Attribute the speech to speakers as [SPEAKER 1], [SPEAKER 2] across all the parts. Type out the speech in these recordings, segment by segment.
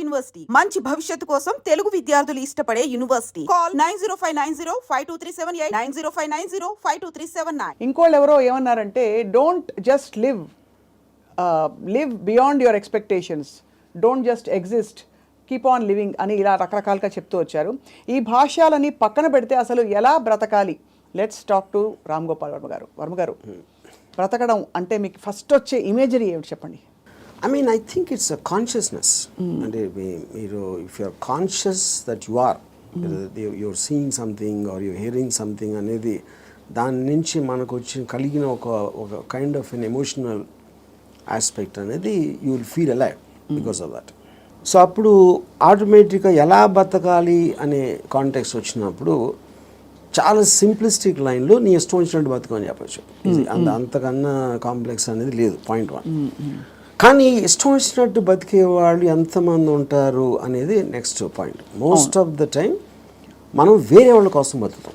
[SPEAKER 1] University మంచి భవిష్యత్తు కోసం తెలుగు విద్యార్థులు ఇష్టపడే యూనివర్సిటీ. కాల్ 9059052378 9059052379.
[SPEAKER 2] ఇంకోళ్ళు ఎవరో ఏమన్నారంటే don't just live beyond your expectations, don't just exist, keep on living అని ఇలా రకరకాలుగా చెప్తూ వచ్చారు. ఈ భాష్యాలని పక్కన పెడితే అసలు ఎలా బ్రతకాలి? Let's talk to Ram Gopal Varma గారు. వర్మ గారు, బ్రతకడం అంటే మీకు ఫస్ట్ వచ్చే ఇమేజరీ ఏమిటి చెప్పండి?
[SPEAKER 3] I mean, I think it's a consciousness. And if you're conscious that you are, you're seeing something or you're hearing something, అనేది దాని నుంచి మనకు వచ్చి కలిగిన ఒక kind of an emotional aspect అనేది you will feel alive because of that. So అప్పుడు ఆటోమేటిక్గా ఎలా బతకాలి అనే కాంటెక్స్ట్ వచ్చినప్పుడు చాలా సింప్లిస్టిక్ లైన్లో నీ ఇష్టం వచ్చినట్టు బతకమని చెప్పచ్చు. అంతకన్నా కాంప్లెక్స్ అనేది లేదు, పాయింట్ 1. కానీ ఇష్టం వచ్చినట్టు బతికే వాళ్ళు ఎంతమంది ఉంటారు అనేది next point. Most of the time మనం వేరే వాళ్ళ కోసం బతుకుతాం,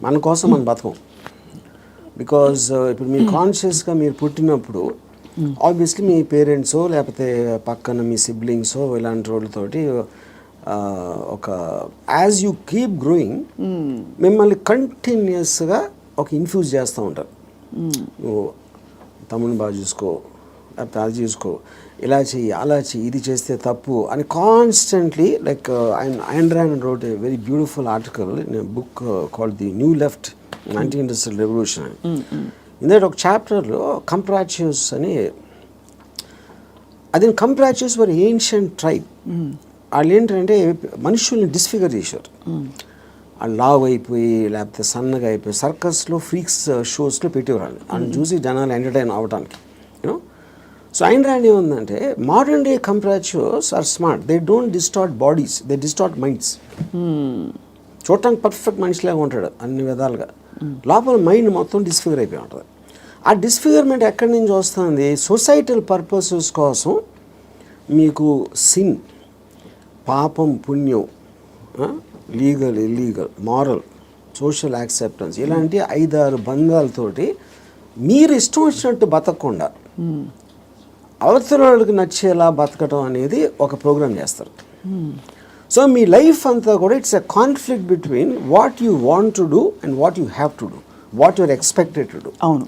[SPEAKER 3] మన కోసం మనం బతకం. బికాజ్ ఇప్పుడు మీరు కాన్షియస్గా మీరు పుట్టినప్పుడు ఆబ్వియస్లీ మీ పేరెంట్సో లేకపోతే పక్కన మీ సిబ్లింగ్సో ఇలాంటి వాళ్ళతోటి ఒక యాజ్ యూ కీప్ గ్రోయింగ్ మిమ్మల్ని కంటిన్యూస్గా ఒక ఇన్ఫ్యూజ్ చేస్తూ ఉంటారు. నువ్వు తమ్ముని బాగా చూసుకో, లేకపోతే అది చూసుకో, ఇలా చెయ్యి, అలా చెయ్యి, ఇది చేస్తే తప్పు అని constantly. Like Ayn Rand wrote a very beautiful article in a book called The New Left, Anti-Industrial Revolution. ఇందులో ఒక చాప్టర్లో కంప్రాచ్యూస్ అని, అది కంప్రాచ్యూస్ వర్ ఏన్షియంట్ ట్రైబ్. వాళ్ళు ఏంటంటే మనుషుల్ని డిస్ఫిగర్ చేశారు. వాళ్ళు లావ్ అయిపోయి లేకపోతే సన్నగా అయిపోయి సర్కస్లో ఫ్రీక్స్ షోస్లో పెట్టేవాళ్ళు. వాళ్ళని చూసి జనాలు ఎంటర్టైన్ అవ్వడానికి. యూనో, సో Ayn Rand ఏముందంటే modern day comprachicos are smart, they don't distort bodies, they distort minds. చూడటానికి పర్ఫెక్ట్ మనిషిలాగా ఉంటాడు అన్ని విధాలుగా, లోపల మైండ్ మొత్తం డిస్ఫిగర్ అయిపోయి ఉంటుంది. ఆ డిస్ఫిగర్మెంట్ ఎక్కడి నుంచి వస్తుంది? సొసైటల్ పర్పసెస్ కోసం మీకు సిన్, పాపం, పుణ్యం, legal, illegal, moral, social acceptance, ఇలాంటి 5-6 బంధాలతోటి మీరు ఇష్టం వచ్చినట్టు బతకకుండా అవతల వాళ్ళకి నచ్చేలా బతకడం అనేది ఒక ప్రోగ్రామ్ చేస్తారు. సో మీ లైఫ్ అంతా కూడా it's a conflict between what you want to do and what you have to do, what you're expected to do. అవును,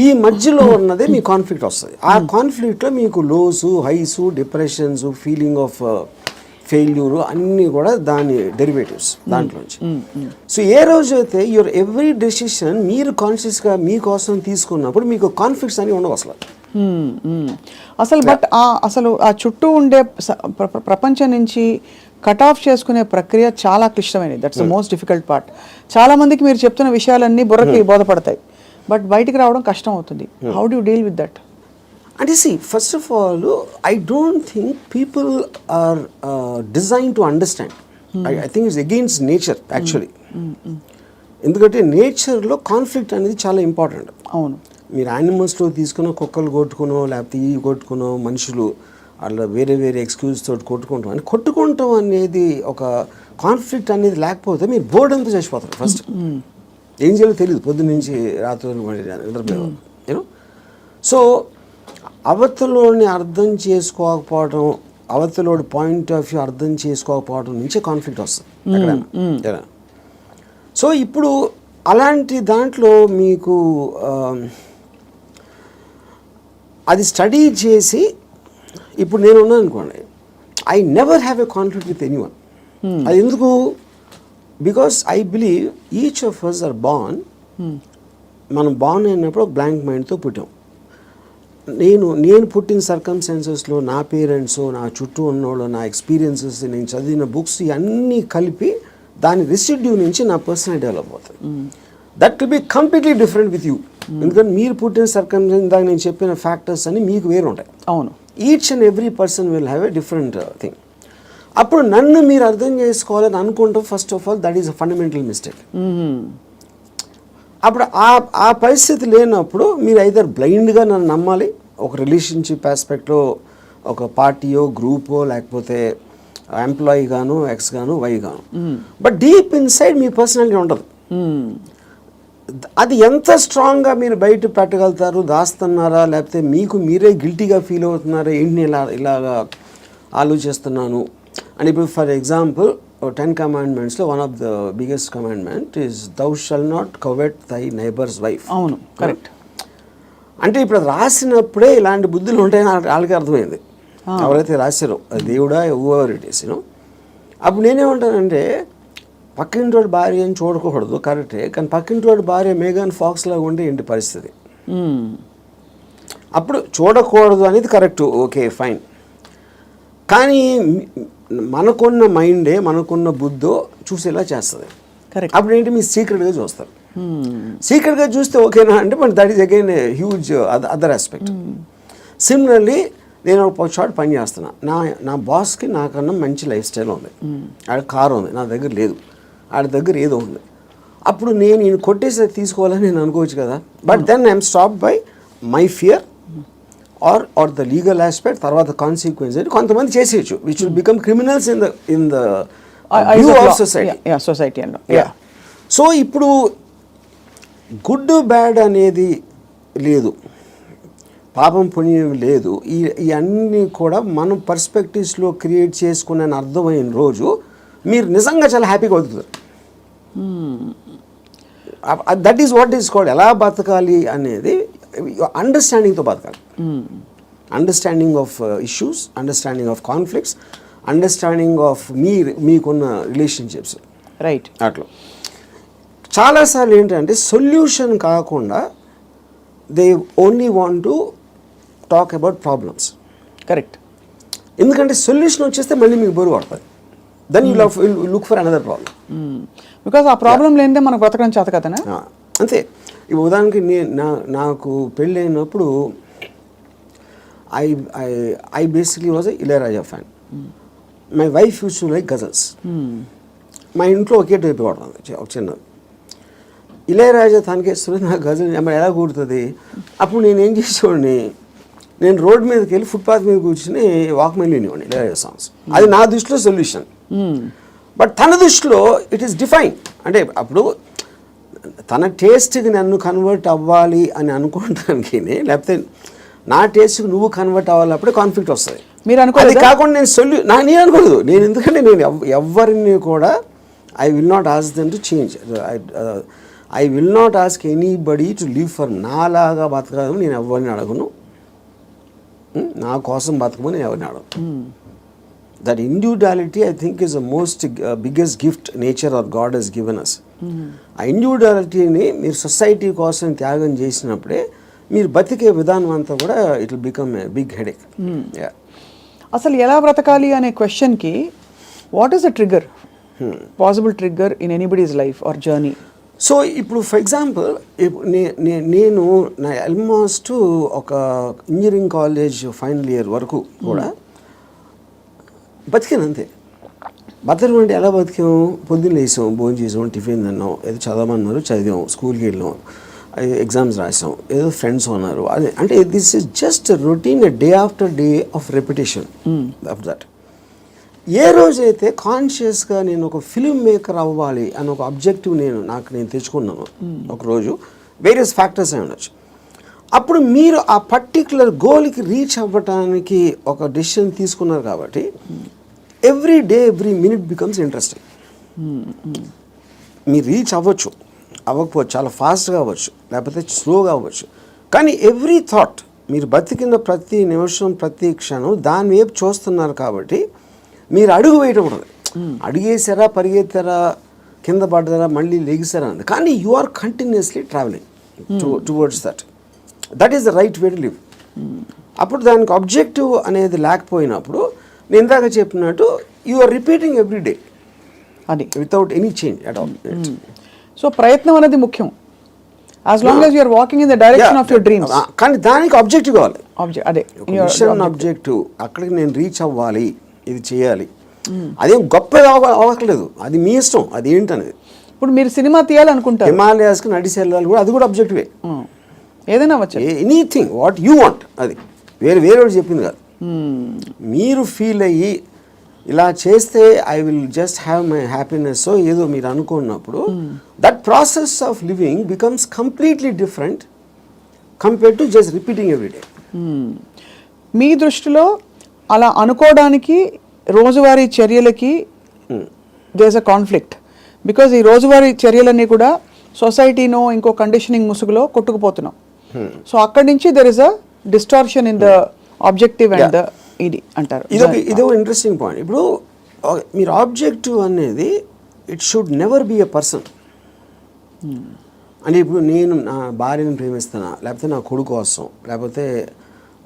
[SPEAKER 3] ఈ మధ్యలో ఉన్నదే మీ కాన్ఫ్లిక్ట్ వస్తుంది. ఆ కాన్ఫ్లిక్ట్లో మీకు lows, highs, depressions, feeling of failure అన్నీ కూడా దాని డెరివేటివ్స్ దాంట్లోంచి. సో ఏ రోజైతే యువర్ ఎవ్రీ డెసిషన్ మీరు కాన్షియస్గా మీకోసం తీసుకున్నప్పుడు మీకు కాన్ఫ్లిక్ట్స్ అని ఉండవు అసలు.
[SPEAKER 2] బట్ అసలు ఆ చుట్టూ ఉండే ప్రపంచం నుంచి కట్ ఆఫ్ చేసుకునే ప్రక్రియ చాలా క్లిష్టమైనది. That's the most difficult part. చాలా మందికి మీరు చెప్తున్న విషయాలన్నీ బుర్రకి బోధపడతాయి, బట్ బయటికి రావడం కష్టం అవుతుంది. How do you deal with that?
[SPEAKER 3] అంటే first of all I don't think people are design to understand. I think it's against nature actually. ఎందుకంటే నేచర్లో కాన్ఫ్లిక్ట్ అనేది చాలా ఇంపార్టెంట్.
[SPEAKER 2] అవును,
[SPEAKER 3] మీరు యానిమల్స్లో తీసుకున్న కుక్కలు కొట్టుకునో లేకపోతే ఇవి కొట్టుకునో మనుషులు అట్లా వేరే వేరే ఎక్స్క్యూజ్ తోటి కొట్టుకుంటాం అని కొట్టుకుంటాం అనేది ఒక కాన్ఫ్లిక్ట్ అనేది లేకపోతే మీరు బోర్డు అంతా చచ్చిపోతారు. ఫస్ట్ ఏం చేయాలో తెలియదు, పొద్దున్న నుంచి రాత్రి నిద్రపోయేవారు. యూనో, సో అవతలోని అర్థం చేసుకోకపోవడం, అవతలోడి పాయింట్ ఆఫ్ వ్యూ అర్థం చేసుకోకపోవడం నుంచే కాన్ఫ్లిక్ట్ వస్తుంది ఎక్కడైనా. సో ఇప్పుడు అలాంటి దాంట్లో మీకు అది స్టడీ చేసి ఇప్పుడు నేను ఉన్నాను అనుకోండి, I never have a conflict with anyone. అది ఎందుకు? Because I believe each of us are born. మనం బార్న్ అయినప్పుడు ఒక బ్లాంక్ మైండ్తో పుట్టాం. నేను పుట్టిన సర్కమ్స్టాన్సెస్లో నా పేరెంట్స్, నా చుట్టూ ఉన్నోళ్ళు, నా ఎక్స్పీరియన్సెస్, నేను చదివిన బుక్స్ ఇవన్నీ కలిపి దాని రెసిడ్యూ నుంచి నా పర్సనాలిటీ డెవలప్ అవుతుంది. That will be completely different with you. ఎందుకంటే మీరు పుట్టిన సర్కమ్స్టాన్స్, దాకా నేను చెప్పిన ఫ్యాక్టర్స్ అన్ని మీకు వేరు ఉంటాయి.
[SPEAKER 2] అవును,
[SPEAKER 3] each and every person will have a different thing. అప్పుడు నన్ను మీరు అర్థం చేసుకోవాలని అనుకుంటాం. First of all that is a fundamental mistake. అప్పుడు ఆ పరిస్థితి లేనప్పుడు మీరు ఐదర్ బ్లైండ్గా నన్ను నమ్మాలి, ఒక రిలేషన్షిప్ ఆస్పెక్ట్లో ఒక పార్టీయో గ్రూపో లేకపోతే ఎంప్లాయీ గాను, ఎక్స్ గాను, వై గాను. But deep inside me personality ఉండదు. అది ఎంత స్ట్రాంగ్గా మీరు బయట పెట్టగలుగుతారు, దాస్తున్నారా లేకపోతే మీకు మీరే గిల్టీగా ఫీల్ అవుతున్నారా, ఏంటి ఇలాగా ఆలోచిస్తున్నాను అని. ఇప్పుడు ఫర్ ఎగ్జాంపుల్ 10 commandmentsలో one of the biggest commandment is thou shall not covet thy neighbour's wife.
[SPEAKER 2] అవును, కరెక్ట్.
[SPEAKER 3] అంటే ఇప్పుడు అది రాసినప్పుడే ఇలాంటి బుద్ధులు ఉంటాయని వాళ్ళకి అర్థమైంది, ఎవరైతే రాశారో దేవుడా ఎవర్ ఇట్ ఈస్ యూనో. అప్పుడు నేనేమంటానంటే పక్కింటోడి భార్య అని చూడకూడదు కరెక్టే, కానీ పక్కింటోడి భార్య మేఘన్ ఫాక్స్ లాగా ఉంటే ఏంటి పరిస్థితి? అప్పుడు చూడకూడదు అనేది కరెక్ట్, ఓకే ఫైన్. కానీ మనకున్న మైండే మనకున్న బుద్ధో చూసేలా చేస్తుంది. అప్పుడు ఏంటి మీరు సీక్రెట్గా చూస్తారు. సీక్రెట్గా చూస్తే ఓకేనా అంటే మన that is again huge other aspect. Similarly నేను ఒక చోట పని చేస్తున్నా, నా బాస్కి నాకన్నా మంచి లైఫ్ స్టైల్ ఉంది, ఆడ కారు ఉంది, నా దగ్గర లేదు, ఆడ దగ్గర ఏదో ఉంది. అప్పుడు నేను ఈయన కొట్టేసి తీసుకోవాలని నేను అనుకోవచ్చు కదా, but then I'm stop by my fear or the legal aspect, తర్వాత కాన్సిక్వెన్స్ అంటే కొంతమంది చేసేయచ్చు which will become criminals in the view of society. So ఇప్పుడు గుడ్ బ్యాడ్ అనేది లేదు, పాపం పుణ్యం లేదు, ఇవన్నీ కూడా మనం పర్స్పెక్టివ్స్లో క్రియేట్ చేసుకునే అర్థమైన రోజు మీరు నిజంగా చాలా హ్యాపీగా బతుకుతారు. That is what is called ఎలా బతకాలి అనేది అండర్స్టాండింగ్తో బతకాలి. Understanding of issues, understanding of conflicts, understanding of మీకున్న రిలేషన్షిప్స్.
[SPEAKER 2] రైట్.
[SPEAKER 3] అట్లా చాలాసార్లు ఏంటంటే సొల్యూషన్ కాకుండా they only want to talk about problems.
[SPEAKER 2] Correct.
[SPEAKER 3] ఎందుకంటే సొల్యూషన్ వచ్చేస్తే మళ్ళీ మీకు బరువు పడుతుంది, then you look for another problem.
[SPEAKER 2] Because ఆ ప్రాబ్లం లేనిదే మనకు బ్రతకడం చేత కదనా.
[SPEAKER 3] అంతే. ఇప్పుడు ఉదాహరణకి నాకు పెళ్ళి అయినప్పుడు I basically was Ilaiyaraaja fan. My wife use to like ghazals. మా ఇంట్లో ఒకే టైప్ పడుతుంది ఒక చిన్న ఇళయరాజా తనకేస్తుంది, నాకు గజల్ ఎలా కూడుతుంది. అప్పుడు నేను ఏం చేసేవాడిని, నేను రోడ్ మీదకి వెళ్ళి ఫుట్పాత్ మీద కూర్చుని వాక్మెన్ వినేవాడిని ఇళయరాజా సాంగ్స్. అది నా దృష్టిలో సొల్యూషన్. బట్ తన దృష్టిలో ఇట్ ఈస్ డిఫైన్. అంటే అప్పుడు తన టేస్ట్కి నన్ను కన్వర్ట్ అవ్వాలి అని అనుకోవడానికి, లేకపోతే నా టేస్ట్కి నువ్వు కన్వర్ట్ అవ్వాలప్పుడే కాన్ఫ్లిక్ట్ వస్తుంది.
[SPEAKER 2] మీరు అనుకోలేదు.
[SPEAKER 3] అది కాకుండా నేను అనుకోలేదు. నేను ఎందుకంటే నేను ఎవరిని కూడా I will not ask them to change. I will not ask anybody to live for నాలాగా బతకడం నేను ఎవరిని అడగను, నా కోసం బతకమని నేను ఎవరిని అడగను. That individuality I think is the most biggest gift nature or God he's given us. ఆ ఇండివిజువాలిటీని మీరు సొసైటీ కోసం త్యాగం చేసినప్పుడే మీరు బతికే విధానం అంతా కూడా it will become a big headache.
[SPEAKER 2] అసలు ఎలా బ్రతకాలి అనే క్వశ్చన్కి what is the trigger, possible trigger in anybody's life or journey?
[SPEAKER 3] So ఇప్పుడు ఫర్ ఎగ్జాంపుల్ నేను నా ఆల్మోస్ట్ ఒక ఇంజనీరింగ్ కాలేజ్ ఫైనల్ ఇయర్ వరకు కూడా బతికాను అంతే. బతకడం అంటే ఎలా బతికాము, పొద్దున్న వేసాం, భోజనం చేసాం, టిఫిన్ తిన్నాం, ఏదో చదవమన్నారు చదివాం, స్కూల్కి వెళ్ళాం, ఎగ్జామ్స్ రాసాం, ఏదో ఫ్రెండ్స్ ఉన్నారు. అదే అంటే this is just routine day after day of repetition of that. ఏ రోజైతే కాన్షియస్గా నేను ఒక ఫిల్మ్ మేకర్ అవ్వాలి అని ఒక ఆబ్జెక్టివ్ నేను తెచ్చుకున్నాను ఒకరోజు, వేరియస్ ఫ్యాక్టర్స్ అయి ఉండొచ్చు, అప్పుడు మీరు ఆ పర్టిక్యులర్ గోల్కి రీచ్ అవ్వటానికి ఒక డెసిషన్ తీసుకున్నారు కాబట్టి every day every minute becomes interesting. మీరు రీచ్ అవ్వకపోవచ్చు, చాలా ఫాస్ట్గా అవ్వచ్చు, లేకపోతే స్లోగా అవ్వచ్చు, కానీ ఎవ్రీ థాట్ మీరు బతికిన ప్రతి నిమిషం ప్రతి క్షణం దాని వైపు చూస్తున్నారు కాబట్టి మీరు అడుగు వేయటం ఉండదు. అడిగేసారా, పరిగెత్తారా, కింద పడ్డారా, మళ్ళీ లెగిసారా అన్నది, కానీ you are continuously travelling towards that is the right way to live. అప్పుడు దానికి ఆబ్జెక్టివ్ అనేది లేకపోయినప్పుడు నేను ఇందాక చెప్పినట్టు you are repeating every day
[SPEAKER 2] అది
[SPEAKER 3] without any change at all.
[SPEAKER 2] So ప్రయత్నం అనేది ముఖ్యం, as long as you are walking in the direction of your dreams.
[SPEAKER 3] కానీ దానికి ఆబ్జెక్టివ్ కావాలి,
[SPEAKER 2] అదే
[SPEAKER 3] మిషన్ ఆబ్జెక్టివ్. అక్కడికి నేను రీచ్ అవ్వాలి, ఇది చేయాలి, అదేం గొప్పగా అవ్వట్లేదు, అది మీ ఇష్టం, అది ఏంటనేది.
[SPEAKER 2] ఇప్పుడు మీరు సినిమా తీయాలనుకుంటారు,
[SPEAKER 3] హిమాలయాస్కి నడిచి వెళ్ళాలి కూడా, అది కూడా ఆబ్జెక్టివే.
[SPEAKER 2] ఏదైనా అవ్వచ్చు,
[SPEAKER 3] ఎనీథింగ్ వాట్ యూ వాంట్, అది వేరే చెప్పింది కాదు. మీరు ఫీల్ అయ్యి ఇలా చేస్తే I will just have my happiness ఏదో మీరు అనుకున్నప్పుడు that process of living becomes completely different compared to just repeating every day.
[SPEAKER 2] మీ దృష్టిలో అలా అనుకోవడానికి రోజువారీ చర్యలకి దేస్ అ కాన్ఫ్లిక్ట్, బికాజ్ ఈ రోజువారీ చర్యలన్నీ కూడా సొసైటీనో ఇంకో కండిషనింగ్ ముసుగులో కొట్టుకుపోతున్నాం. సో అక్కడి నుంచి there is a distortion in the objective and the ఇది అంటారు.
[SPEAKER 3] ఇదొక ఇంట్రెస్టింగ్ పాయింట్. ఇప్పుడు మీరు ఆబ్జెక్టివ్ అనేది it should never be a person. అంటే ఇప్పుడు నేను నా భార్యను ప్రేమిస్తున్నా, లేకపోతే నా కొడుకు కోసం, లేకపోతే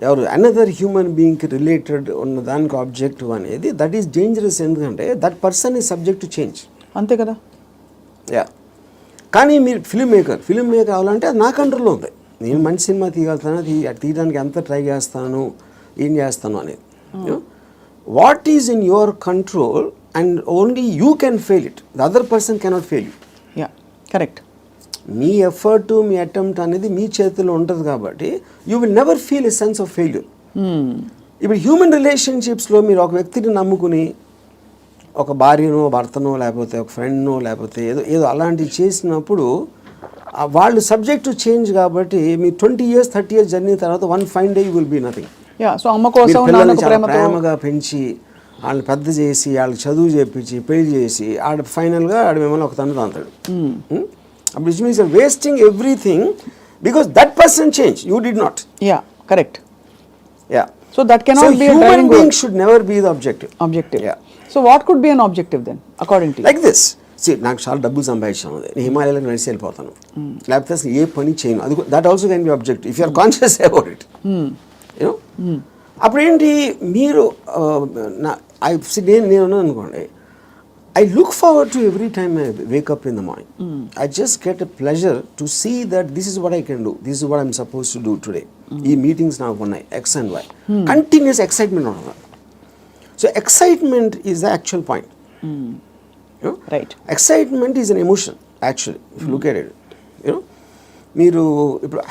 [SPEAKER 3] ఎవరు అనదర్ హ్యూమన్ బీయింగ్కి రిలేటెడ్ ఉన్న దానికి ఆబ్జెక్టివ్ అనేది దట్ ఈస్ డేంజరస్. ఎందుకంటే that person is subject to change.
[SPEAKER 2] అంతే కదా.
[SPEAKER 3] యా, కానీ మీరు ఫిల్మ్ మేకర్ అవ్వాలంటే అది నా కంట్రోల్లో ఉంది. నేను మంచి సినిమా తీయగలుగుతాను, తీయడానికి ఎంత ట్రై చేస్తాను, ఏం చేస్తాను అనేది. What is in your control and only you can fail it, the other person cannot fail you.
[SPEAKER 2] Yeah, correct.
[SPEAKER 3] Me effort, me attempt అనేది మీ చేతిలో ఉంటుంది కాబట్టి you will never feel a sense of failure. ఇప్పుడు human రిలేషన్షిప్స్లో మీరు ఒక వ్యక్తిని నమ్ముకుని ఒక భార్యనో భర్తనో లేకపోతే ఒక ఫ్రెండ్నో లేకపోతే ఏదో అలాంటివి చేసినప్పుడు వాళ్ళు సబ్జెక్ట్ టు చేంజ్. కాబట్టి మీ 20 years 30 years జర్నీ తర్వాత one fine day you will be nothing.
[SPEAKER 2] So అమ్మ కోసం
[SPEAKER 3] ప్రేమగా పెంచి వాళ్ళని పెద్ద చేసి వాళ్ళకి చదువు చేపించి పెళ్లి చేసి ఫైనల్గా మిమ్మల్ని ఒక తను తాంతాడు. అప్పుడు which means you're wasting everything because that person change, you did not.
[SPEAKER 2] Yeah, correct.
[SPEAKER 3] Yeah,
[SPEAKER 2] so that cannot be
[SPEAKER 3] human being should never be the objective.
[SPEAKER 2] Yeah. So what could be an objective then according to
[SPEAKER 3] like this? నాకు చాలా డబ్బులు సంపాదించాను, నేను హిమాలయాలకు నడిచి వెళ్ళిపోతాను, లేకపోతే అసలు ఏ పని చేయను, అది that also can be objective if you're conscious about it. You know, అప్పుడు ఏంటి మీరు నేను అనుకోండి, I look forward to every time I wake up in the morning. I just get a pleasure to see that this is what I can do. This is what I'm supposed to do today. Ee meetings now unnai X and Y. Continuous excitement on. So excitement is the actual point. You know?
[SPEAKER 2] Right.
[SPEAKER 3] Excitement is an emotion actually, if you look at it. You know, మీరు ఇప్పుడు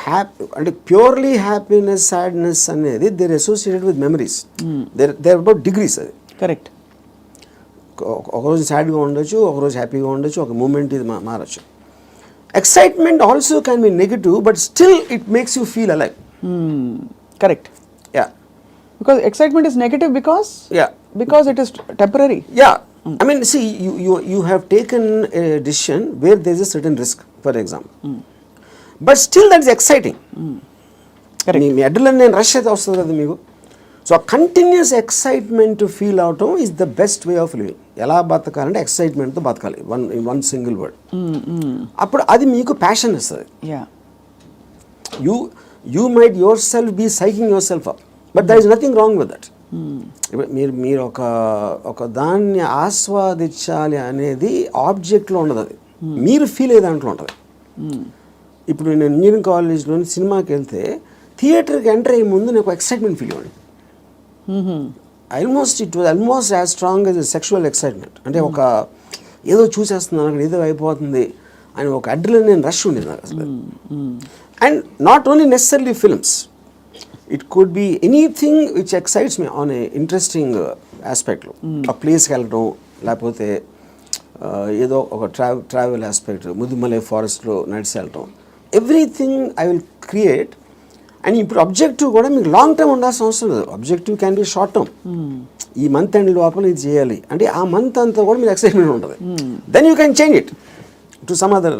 [SPEAKER 3] అంటే purely happiness, sadness అనేది they're associated with memories. They're about degrees. అది
[SPEAKER 2] correct.
[SPEAKER 3] ఒకరోజు సాడ్గా ఉండొచ్చు, ఒకరోజు హ్యాపీగా ఉండొచ్చు, ఒక మూమెంట్ ఇది మారచ్చు. Excitement also can be negative but still it makes you feel alive.
[SPEAKER 2] Correct.
[SPEAKER 3] Yeah,
[SPEAKER 2] because excitement is negative because it is temporary.
[SPEAKER 3] Yeah, I mean, see, you have taken a decision where there is a certain risk, for example. But still that is exciting. Me adrenaline rush అయితే వస్తుంది కదా మీకు. So ఆ continuous excitement feel అవటం is the best way of living. ఎలా బతకాలంటే ఎక్సైట్మెంట్తో బతకాలి, one single word. అప్పుడు అది మీకు ప్యాషన్ ఇస్తుంది. You might yourself be psyching yourself up, but there is nothing wrong with that. మీరు ఒక దాన్ని ఆస్వాదించాలి అనేది ఆబ్జెక్ట్లో ఉండదు, అది మీరు ఫీల్ అయ్యే దాంట్లో ఉంటుంది. ఇప్పుడు నేను ఇంజనీరింగ్ కాలేజ్లోని సినిమాకి వెళ్తే థియేటర్కి ఎంటర్ అయ్యే ముందు నాకు ఎక్సైట్మెంట్ ఫీల్ అవ్వండి. It was almost as strong as sexual excitement. అంటే ఒక ఏదో చూసేస్తున్నాను, అక్కడ ఏదో అయిపోతుంది అని ఒక అడ్రినలిన్ రష్ ఉండేది నాకు అసలు. And not only necessary films, it could be anything which excites me on a interesting ఆస్పెక్ట్లో. ఆ ప్లేస్కి వెళ్ళటం, లేకపోతే ఏదో ఒక ట్రావెల్ ఆస్పెక్ట్, ముదుమలై ఫారెస్ట్లో నడిచి వెళ్ళటం, everything I will create. And ఇప్పుడు అబ్జెక్టివ్ కూడా మీకు లాంగ్ టర్మ్ ఉండాల్సిన అవసరం లేదు. Objective can be short term. ఈ మంత్ ఎండ్ లోపల ఇది చేయాలి అంటే ఆ మంత్ అంతా కూడా మీకు ఎక్సైట్మెంట్ ఉంటుంది. Then you can change it to some other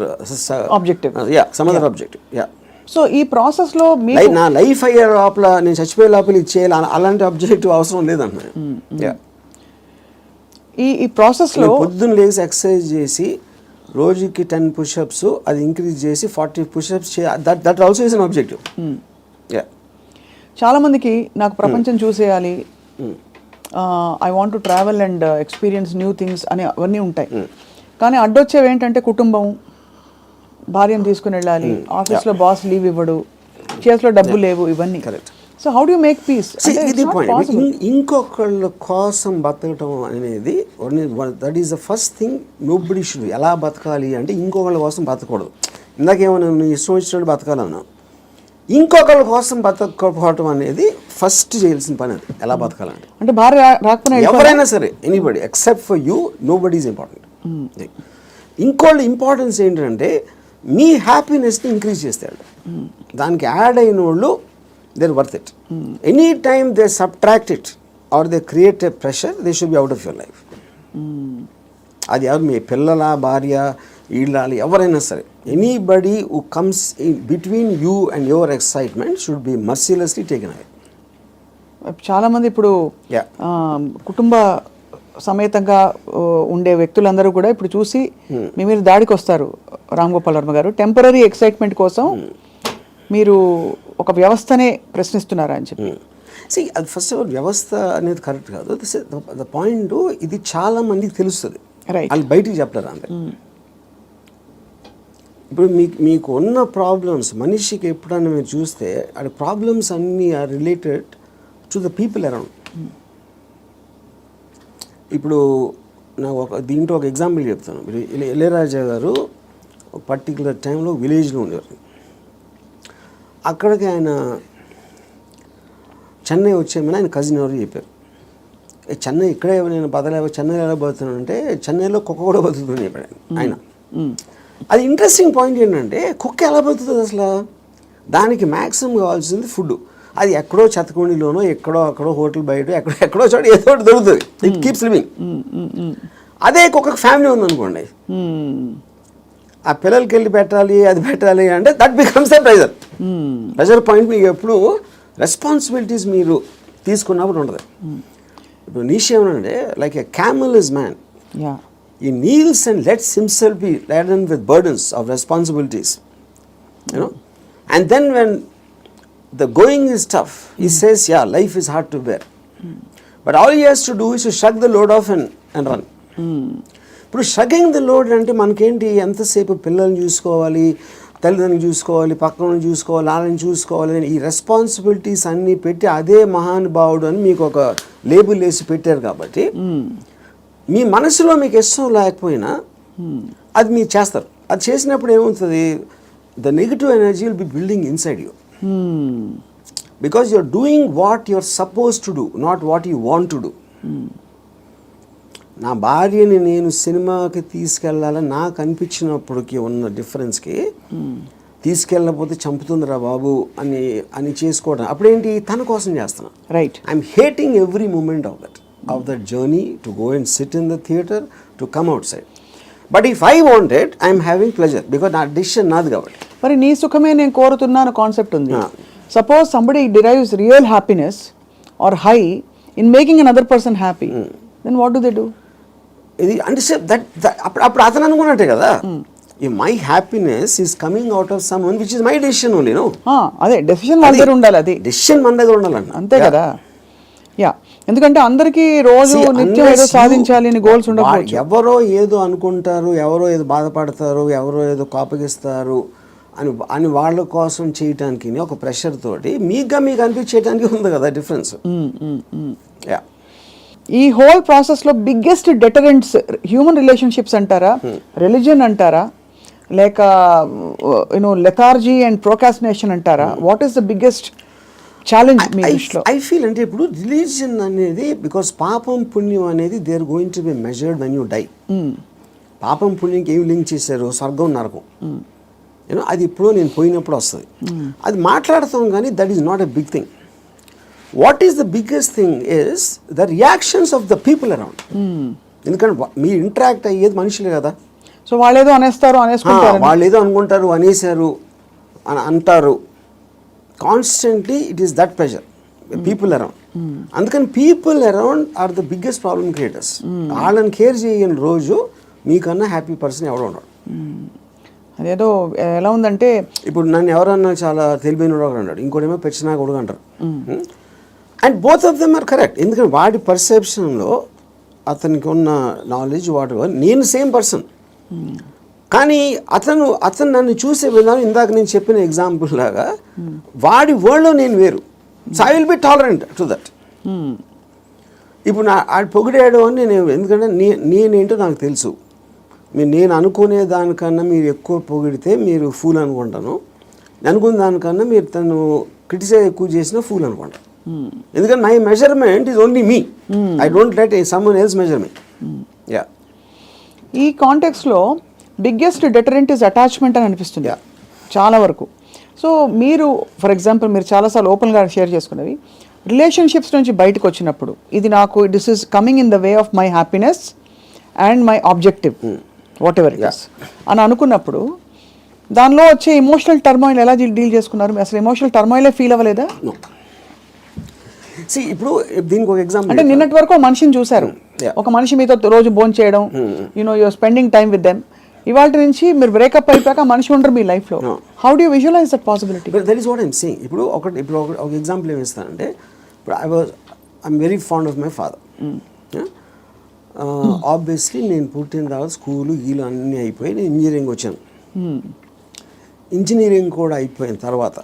[SPEAKER 2] objective.
[SPEAKER 3] Some other objective.
[SPEAKER 2] So ఈ ప్రాసెస్లో
[SPEAKER 3] నా లైఫ్ అయ్యే లోపల, నేను చచ్చిపోయే లోపల ఇది చేయాలి అలాంటి అబ్జెక్టివ్ అవసరం లేదన్న.
[SPEAKER 2] ఈ ప్రాసెస్లో
[SPEAKER 3] పొద్దున్న లేచి ఎక్సర్సైజ్ చేసి రోజుకి 10 పుషప్స్ అది ఇంక్రీజ్ చేసి 40 pushups that also is an objective.
[SPEAKER 2] చాలా మందికి నాకు ప్రపంచం చూసేయాలి, I want to travel and experience new things అని అవన్నీ ఉంటాయి. కానీ అడ్డొచ్చేవి ఏంటంటే కుటుంబం, భార్యను తీసుకుని వెళ్ళాలి, ఆఫీస్లో బాస్ లీవ్ ఇవ్వడు, చేతిలో డబ్బు లేవు, ఇవన్నీ. So how do you make peace?
[SPEAKER 3] ఇది పాయింట్. ఇంకొకళ్ళ కోసం బతకటం అనేది that is the first thing nobody should. ఎలా బతకాలి అంటే ఇంకొకళ్ళ కోసం బతకూడదు. ఇందాకేమన్నా నువ్వు ఇష్టం వచ్చినట్టు బతకాలన్నా, ఇంకొకళ్ళ కోసం బతకపోవటం అనేది ఫస్ట్ చేయాల్సిన పని. అది ఎలా బతకాలంటే,
[SPEAKER 2] అంటే భార్య రాకపోయినా
[SPEAKER 3] ఎవరైనా సరే, anybody except for you, nobody is important. ఇంకోళ్ళ ఇంపార్టెన్స్ ఏంటంటే మీ హ్యాపీనెస్ని ఇంక్రీజ్ చేస్తాడు. దానికి యాడ్ అయిన వాళ్ళు they're worth it. Any time they subtract it, are they create a pressure, they should be out of your life. అది ఎవరు మీ పిల్లల, భార్య, ఇళ్ళాలి, ఎవరైనా సరే, anybody who comes in between you and your excitement should be mercilessly taken away.
[SPEAKER 2] చాలామంది ఇప్పుడు
[SPEAKER 3] Yeah.
[SPEAKER 2] కుటుంబ సమేతంగా ఉండే వ్యక్తులందరూ కూడా ఇప్పుడు చూసి మీ మీద దాడికి వస్తారు. రామ్ గోపాల్ వర్మ గారు టెంపరీ ఎక్సైట్మెంట్ కోసం మీరు ఒక వ్యవస్థనే ప్రశ్నిస్తున్నారా అని చెప్పి.
[SPEAKER 3] సి అది ఫస్ట్ ఆఫ్ ఆల్ వ్యవస్థ అనేది కరెక్ట్ కాదు. ద పాయింట్ ఇది చాలా మందికి తెలుస్తుంది,
[SPEAKER 2] Right.
[SPEAKER 3] వాళ్ళు బయటికి చెప్తారు అంతే. ఇప్పుడు మీకు ఉన్న ప్రాబ్లమ్స్, మనిషికి ఎప్పుడన్నా మీరు చూస్తే ఆ ప్రాబ్లమ్స్ అన్నీ are related to the people around. ఇప్పుడు నాకు దీంట్లో ఒక ఎగ్జాంపుల్ చెప్తాను. మీరు ఇళయరాజా గారు ఒక పర్టికులర్ టైంలో విలేజ్లో ఉండేవారు. అక్కడికి ఆయన చెన్నై వచ్చేమని ఆయన కజిన్ ఎవరు చెప్పారు, చెన్నై ఇక్కడే నేను బతలేవో, చెన్నైలో ఎలా బతుకుతున్నాను అంటే చెన్నైలో కుక్క కూడా బతుకుతుందని చెప్పాడు ఆయన. అది ఇంట్రెస్టింగ్ పాయింట్ ఏంటంటే కుక్క ఎలా బతుకుతుంది అసలు, దానికి మ్యాక్సిమం కావాల్సింది ఫుడ్. అది ఎక్కడో చెత్తకుండిలోనో, ఎక్కడో అక్కడో హోటల్ బయట ఎక్కడో చోట ఏదో ఒకటి దొరుకుతుంది. It keeps living. అదే కుక్కకు ఫ్యామిలీ ఉందనుకోండి, ఆ పిల్లలకి వెళ్ళి పెట్టాలి, అది పెట్టాలి అంటే that becomes a pressure. Pressure point మీకు ఎప్పుడు రెస్పాన్సిబిలిటీస్ మీరు తీసుకున్నప్పుడు ఉండదు. ఇప్పుడు నీషే ఏమనంటే like a camel is man, he kneels and lets himself be laden with burdens of responsibilities, you know, and then when the going is tough, he says, yeah, life is hard to bear, but all he has to do is to shrug the load off and run. ఇప్పుడు షగ్గింగ్ the load అంటే మనకేంటి, ఎంతసేపు పిల్లల్ని చూసుకోవాలి, తల్లిదండ్రులు చూసుకోవాలి, పక్కన చూసుకోవాలి, వాళ్ళని చూసుకోవాలి, ఈ రెస్పాన్సిబిలిటీస్ అన్నీ పెట్టి అదే మహానుభావుడు అని మీకు ఒక లేబుల్ వేసి పెట్టారు. కాబట్టి మీ మనసులో మీకు ఇష్టం లేకపోయినా అది మీరు చేస్తారు. అది చేసినప్పుడు ఏమవుతుంది, the negative energy will be building inside you, because you are doing what you are suppose to do, not what you want to do. నా భార్యని నేను సినిమాకి తీసుకెళ్ళాలని నాకు అనిపించినప్పటికి ఉన్న డిఫరెన్స్కి, తీసుకెళ్ళకపోతే చంపుతుందిరా బాబు అని చేసుకోవడం అప్పుడేంటి, తన కోసం చేస్తున్నా.
[SPEAKER 2] Right.
[SPEAKER 3] I'm hating every moment of that journey to go and sit in the theater, to come outside. But if I want it, I am having pleasure because నా decision నాది కాబట్టి.
[SPEAKER 2] మరి నీ సుఖమే నేను కోరుతున్నాను కాన్సెప్ట్ ఉంది. Suppose somebody derives real happiness or high in making another person happy, then what do they do?
[SPEAKER 3] ఇది అంటే అప్పుడు అతను అనుకున్నట్టే కదా, my happiness is coming out of someone which is my decision only. No,
[SPEAKER 2] అదే decision మన దగ్గర ఉండాలి, అది
[SPEAKER 3] డెసిషన్ మన దగ్గర ఉండాలన్న,
[SPEAKER 2] అంతే కదా. యా, ఎందుకంటే అందరికీ రోజు నిత్యం ఏదో సాధించాలి అని గోల్స్ ఉండకపోవచ్చు.
[SPEAKER 3] ఎవరో ఏదో అనుకుంటారు, ఎవరో ఏదో బాధపడతారు, ఎవరో ఏదో కోపగిస్తారు అని వాళ్ళ కోసం చేయటానికి ఒక ప్రెషర్ తోటి మీకు అనిపించేయడానికి ఉంది కదా డిఫరెన్స్. యా,
[SPEAKER 2] ఈ హోల్ ప్రాసెస్ లో బిగ్గెస్ట్ డెటరెంట్స్ హ్యూమన్ రిలేషన్షిప్స్ అంటారా, రిలీజియన్ అంటారా, లేక లెథార్జీ అండ్ ప్రోకాస్టినేషన్ అంటారా? What is the biggest challenge మీ దృష్టిలో?
[SPEAKER 3] ఐ ఫీల్ అంటే ఇప్పుడు రిలీజియన్ అనేది, బికాస్ పాపం పుణ్యం అనేది they are going to be measured when you die. పాపం పుణ్యంకి ఏమి లింక్ చేశారు, స్వర్గం నరకం, యూనో, అది ఇప్పుడు నేను పోయినప్పుడు వస్తుంది. అది మాట్లాడతాం కానీ that is not a big thing. What is the biggest thing is the reactions of the people around. ఎందుకంటే మీరు ఇంటరాక్ట్ అయ్యేది మనుషులే కదా.
[SPEAKER 2] సో వాళ్ళు ఏదో అనేస్తారు,
[SPEAKER 3] వాళ్ళు ఏదో అనుకుంటారు, అనేసారు అని అంటారు. Constantly it is that pressure, people around. అందుకని people around are the biggest problem creators. వాళ్ళని కేర్ చేయని రోజు మీకన్నా హ్యాపీ పర్సన్ ఎవడో ఉన్నాడు.
[SPEAKER 2] అదేదో ఎలా ఉందంటే,
[SPEAKER 3] ఇప్పుడు నన్ను ఎవరన్నా చాలా తెలివైన వాడు అన్నాడు, ఇంకోటేమో పెచ్చినా కొడుకు అంటారు. And both of them are correct. ఎందుకంటే వాడి పర్సెప్షన్లో అతనికి ఉన్న నాలెడ్జ్ వాటి, నేను సేమ్ పర్సన్, కానీ అతను నన్ను చూసే విధానం ఇందాక నేను చెప్పిన ఎగ్జాంపుల్ లాగా వాడి వరల్డ్లో నేను వేరు. So I will B tolerant to that. ఇప్పుడు ఆడు పొగిడాడు అని నేను, ఎందుకంటే నేనేంటో నాకు తెలుసు. నేను అనుకునే దానికన్నా మీరు ఎక్కువ పొగిడితే మీరు ఫూల్ అనుకుంటాను, అనుకున్న దానికన్నా మీరు తను క్రిటిసైజ్ ఎక్కువ చేసినా ఫూల్ అనుకుంటాను. ఎందుకంటే my measurement is only me, I don't let someone else measure me. Yeah,
[SPEAKER 2] ఈ కాంటెక్స్లో బిగ్గెస్ట్ డెటరెంట్ ఇస్ అటాచ్మెంట్ అని అనిపిస్తుంది చాలా వరకు. సో మీరు ఫర్ ఎగ్జాంపుల్ మీరు చాలాసార్లు ఓపెన్గా షేర్ చేసుకున్నవి, రిలేషన్షిప్స్ నుంచి బయటకు వచ్చినప్పుడు ఇది నాకు this is coming in the way of my happiness and my objective what ever it is అని అనుకున్నప్పుడు దానిలో వచ్చే ఎమోషనల్ టర్మాయిల్ ఎలా డీల్ చేసుకున్నారు? అసలు ఎమోషనల్ టర్మాయిలే ఫీల్ అవ్వలేదా?
[SPEAKER 3] ఇప్పుడు దీనికి ఒక ఎగ్జాంపుల్
[SPEAKER 2] అంటే నిన్నటి వరకు ఒక మనిషిని చూశారు, ఒక మనిషి మీతో రోజు భోజనం చేయడం, you're spending time with them. ఇవాళ నుంచి మీరు బ్రేకప్ అయిపోయాక మనిషి ఉండరు మీ లైఫ్లో. How do visualize that possibility?
[SPEAKER 3] That is what I'm saying. ఇప్పుడు ఒక ఎగ్జాంపుల్ ఏమి ఇస్తానంటే, ఇప్పుడు I'm very fond of my father. Obviously నేను పుట్టిన తర్వాత స్కూలు గీలు అన్నీ అయిపోయి నేను ఇంజనీరింగ్ వచ్చాను. ఇంజనీరింగ్ కూడా అయిపోయిన తర్వాత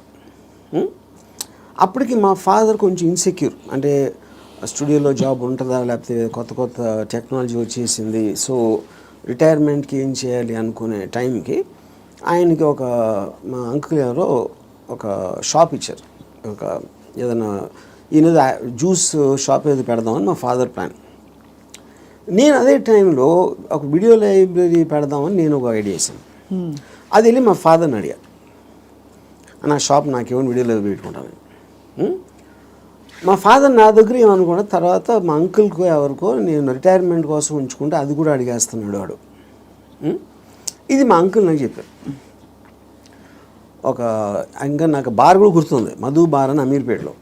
[SPEAKER 3] అప్పటికి మా ఫాదర్ కొంచెం ఇన్సెక్యూర్, అంటే స్టూడియోలో జాబ్ ఉంటుందా, లేకపోతే కొత్త కొత్త టెక్నాలజీ వచ్చేసింది, సో రిటైర్మెంట్కి ఏం చేయాలి అనుకునే టైంకి ఆయనకి మా అంకుల్ ఎవరో ఒక షాప్ ఇచ్చారు. ఒక ఏదైనా ఈయన జ్యూస్ షాప్ ఏదో పెడదామని మా ఫాదర్ ప్లాన్. నేను అదే టైంలో ఒక వీడియో లైబ్రరీ పెడదామని నేను ఒక ఐడియా వేసాను. అది వెళ్ళి మా ఫాదర్ని అడిగా, నా షాప్ నాకేమో వీడియో లైబ్రరీ పెట్టుకుంటాను. మా ఫాదర్ నా దగ్గర ఏమనుకున్నా, తర్వాత మా అంకుల్కో ఎవరికో నేను రిటైర్మెంట్ కోసం ఉంచుకుంటే అది కూడా అడిగేస్తున్నాడు వాడు. ఇది మా అంకుల్ నాకు చెప్పారు. ఇంకా నాకు బార్ కూడా గుర్తుంది, మధు బార్ అని అమీర్పేటలో.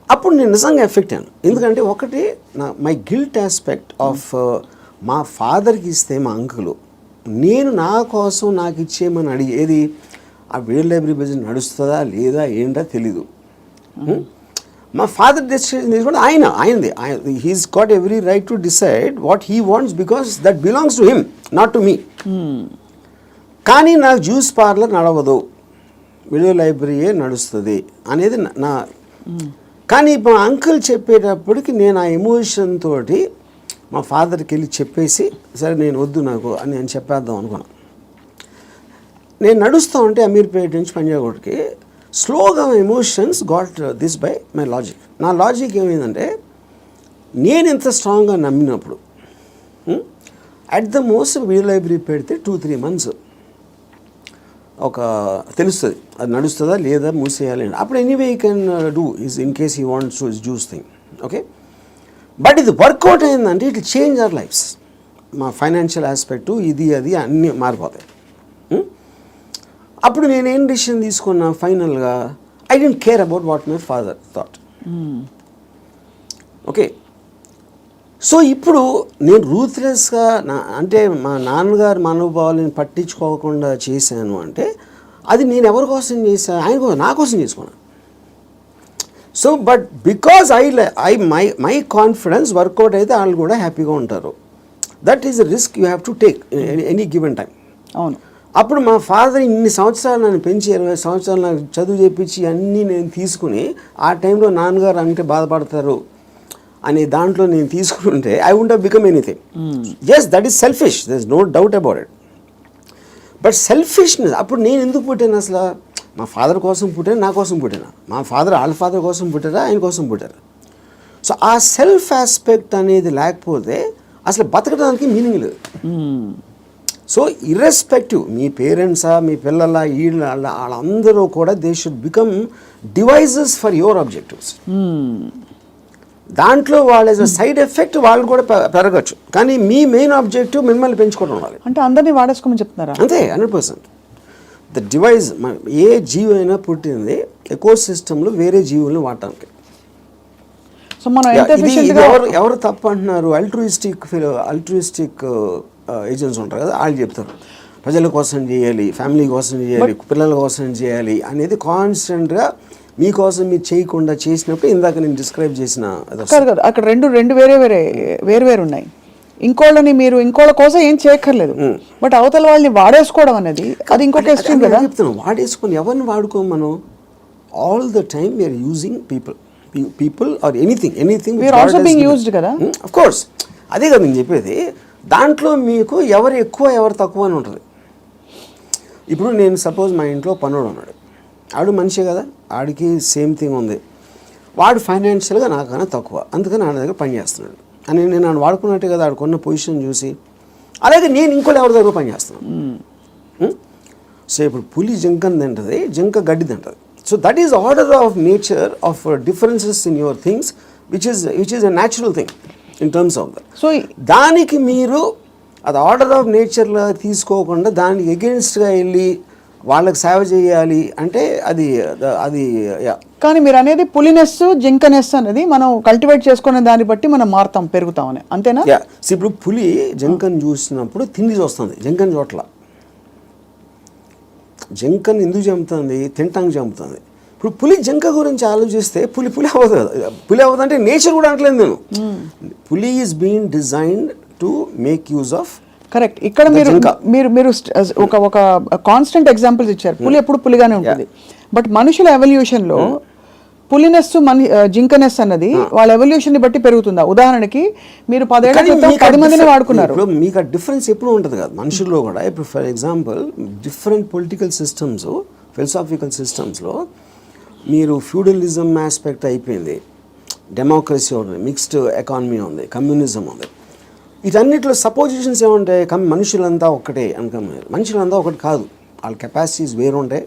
[SPEAKER 3] అప్పుడు నేను నిజంగా ఎఫెక్ట్ అయ్యాను. ఎందుకంటే ఒకటి మై గిల్ట్ ఆస్పెక్ట్ ఆఫ్ మా ఫాదర్కి ఇస్తే మా అంకులు, నేను నా కోసం నాకు ఇచ్చేయమని అడిగేది ఆ వీడియో లైబ్రరీ బిజినెస్ నడుస్తుందా లేదా ఏంటో తెలీదు. మా ఫాదర్ డెసిషన్ తీసుకుంటే ఆయనది he's got every right to decide what he wants because that belongs to him, not to me. కానీ నాకు జ్యూస్ పార్లర్ నడవదు, వీడియో లైబ్రరీయే నడుస్తుంది అనేది నా. కానీ మా అంకుల్ చెప్పేటప్పటికి నేను ఆ ఎమోషన్ తోటి మా ఫాదర్కి వెళ్ళి చెప్పేసి, సరే నేను వద్దు నాకు అని నేను చెప్పేద్దాం అనుకున్నాను. నేను నడుస్తూ ఉంటే అమీర్పేట నుంచి పంజాగుట్కి స్లోగా emotions got this by my logic. నా లాజిక్ ఏమైందంటే, నేను ఎంత స్ట్రాంగ్గా నమ్మినప్పుడు at the most video library పెడితే 2-3 months తెలుస్తుంది అది నడుస్తుందా లేదా మూసేయాలి. అప్పుడు anyway you can do is in case he wants to juice thing, okay. But ఇది వర్కౌట్ అయిందంటే ఇట్ చేంజ్ అవర్ లైఫ్స్. మా ఫైనాన్షియల్ ఆస్పెక్టు ఇది అది అన్నీ మారిపోతాయి. అప్పుడు నేనేం డిసిషన్ తీసుకున్నా ఫైనల్గా, I don't care about what my father thought, okay. So ఇప్పుడు నేను రూత్లెస్గా అంటే మా నాన్నగారు మనోభావాలను పట్టించుకోకుండా చేశాను అంటే అది నేను ఎవరి కోసం చేశాను? ఆయన కోసం, నా కోసం చేసుకున్నాను. So but because my confidence work out అయితే వాళ్ళు కూడా హ్యాపీగా ఉంటారు. That is the risk you have to take any given time.
[SPEAKER 2] అవును.
[SPEAKER 3] అప్పుడు మా ఫాదర్ ఇన్ని సంవత్సరాలు నన్ను పెంచి 20 సంవత్సరాలు నాకు చదువు చెప్పించి అన్నీ నేను తీసుకుని ఆ టైంలో నాన్నగారు అంటే బాధపడతారు అనే దాంట్లో నేను తీసుకుంటే I won't have become anything. Yes, that is selfish, there is no doubt about it. But selfishness, అప్పుడు నేను ఎందుకు పుట్టాను అసలు? మా ఫాదర్ కోసం పుట్టాను, నా కోసం పుట్టాను. మా ఫాదర్ వాళ్ళ ఫాదర్ కోసం పుట్టారా, ఆయన కోసం పుట్టారు. సో ఆ సెల్ఫ్ ఆస్పెక్ట్ అనేది లేకపోతే అసలు బతకడానికి మీనింగ్ లేదు. సో ఇర్రెస్పెక్టివ్ మీ పేరెంట్సా, మీ పిల్లల, వాళ్ళందరూ కూడా they should become devices for your objectives. దాంట్లో వాళ్ళ సైడ్ ఎఫెక్ట్ వాళ్ళు కూడా పెరగచ్చు, కానీ మీ మెయిన్ ఆబ్జెక్టివ్ మిమ్మల్ని పెంచుకోవడం ఉండాలి.
[SPEAKER 2] అంటే అందరినీ వాడేసుకోమని చెప్తున్నారా?
[SPEAKER 3] అంతే, 100%. ద డివైజ్, ఏ జీవి అయినా పుట్టింది ఎకో సిస్టంలో వేరే జీవుల్ని వాడటానికి.
[SPEAKER 2] సో మనం
[SPEAKER 3] ఎవరు తప్పు అంటున్నారు? అల్ట్రూయిస్టిక్ ఏజెంట్స్ ఉంటారు కదా, వాళ్ళు చెప్తారు ప్రజల కోసం చేయాలి, ఫ్యామిలీ కోసం చేయాలి, పిల్లల కోసం చేయాలి అనేది కాన్స్టెంట్గా మీకోసం మీరు చేయకుండా చేసినప్పుడు ఇందాక నేను డిస్క్రైబ్ చేసిన
[SPEAKER 2] కాదు కదా, అక్కడ రెండు వేరే ఉన్నాయి. ఇంకోళ్ళ కోసం ఏం చేయక్కర్లేదు, బట్ అవతల వాళ్ళని వాడేసుకోవడం అనేది అది ఇంకొక ఎక్స్ట్రీమ్ కదా.
[SPEAKER 3] చెప్తాను, వాడేసుకొని ఎవరిని వాడుకోం మనం. All the time we're using people or anything
[SPEAKER 2] we're also being used కదా.
[SPEAKER 3] ఆఫ్ కోర్స్, అదే కదా నేను చెప్పేది. దాంట్లో మీకు ఎవరు ఎక్కువ ఎవరు తక్కువ అని ఉంటుంది. ఇప్పుడు నేను సపోజ్ మా ఇంట్లో పనుడు ఉన్నాడు, ఆడు మనిషే కదా, ఆడికి సేమ్ థింగ్ ఉంది, వాడు ఫైనాన్షియల్గా నాకన్నా తక్కువ, అందుకని ఆడ దగ్గర పని చేస్తున్నాడు అని నేను ఆడు వాడుకున్నట్టే కదా, ఆడుకున్న పొజిషన్ చూసి. అలాగే నేను ఇంకోటి ఎవరి దగ్గర పని చేస్తున్నాను. సో ఇప్పుడు పులి జింకని తింటుంది, జింక గడ్డి తింటుంది. So that is order of nature of differences in your things, which is a natural thing in terms of that.
[SPEAKER 2] So
[SPEAKER 3] దానికి మీరు అది ఆర్డర్ ఆఫ్ నేచర్లో తీసుకోకుండా దానికి ఎగెన్స్ట్గా వెళ్ళి వాళ్ళకి సేవ చేయాలి అంటే అది yeah.
[SPEAKER 2] కానీ మీరు అనేది పులినెస్ జింకనెస్ అనేది మనం కల్టివేట్ చేసుకునే దాన్ని బట్టి మనం మారుతాం పెరుగుతామని అంతేనా?
[SPEAKER 3] యా ఇప్పుడు పులి జంకన్ చూసినప్పుడు తిండి చూస్తుంది, జంకన్ చోట్ల. జంకన్ ఎందుకు చంపుతుంది? తింటానికి చంపుతుంది. ఇప్పుడు పులి జంక గురించి ఆలోచిస్తే పులి అవ్వదు కదా. పులి అవ్వదు అంటే నేచర్ కూడా అనట్లేదు నేను. పులి is being designed to make use of.
[SPEAKER 2] Correct. ఇక్కడ మీరు ఒక కాన్స్టెంట్ ఎగ్జాంపుల్స్ ఇచ్చారు. పులి ఎప్పుడు పులిగానే ఉంటుంది. బట్ మనుషుల ఎవల్యూషన్లో పులినెస్ జింకనెస్ అన్నది వాళ్ళ ఎవల్యూషన్ ని బట్టి పెరుగుతుందా? ఉదాహరణకి మీరు 10 ఏళ్ల క్రితం 10 మందిని వాడుకున్నారు.
[SPEAKER 3] ఇప్పుడు మీకు ఆ డిఫరెన్స్ ఎప్పుడు ఉంటుంది కదా మనుషుల్లో కూడా. ఇప్పుడు for example different political systems, philosophical సిస్టమ్స్లో మీరు ఫ్యూడలిజం ఆస్పెక్ట్ అయిపోయింది, డెమోక్రసీ ఉంది, మిక్స్డ్ ఎకానమీ ఉంది, కమ్యూనిజం ఉంది. వీటన్నిటిలో సపోజిషన్స్ ఏముంటాయి? మనుషులంతా ఒకటే అనుకున్నారు. మనుషులంతా ఒకటి కాదు. వాళ్ళ కెపాసిటీస్ వేరు ఉంటాయి,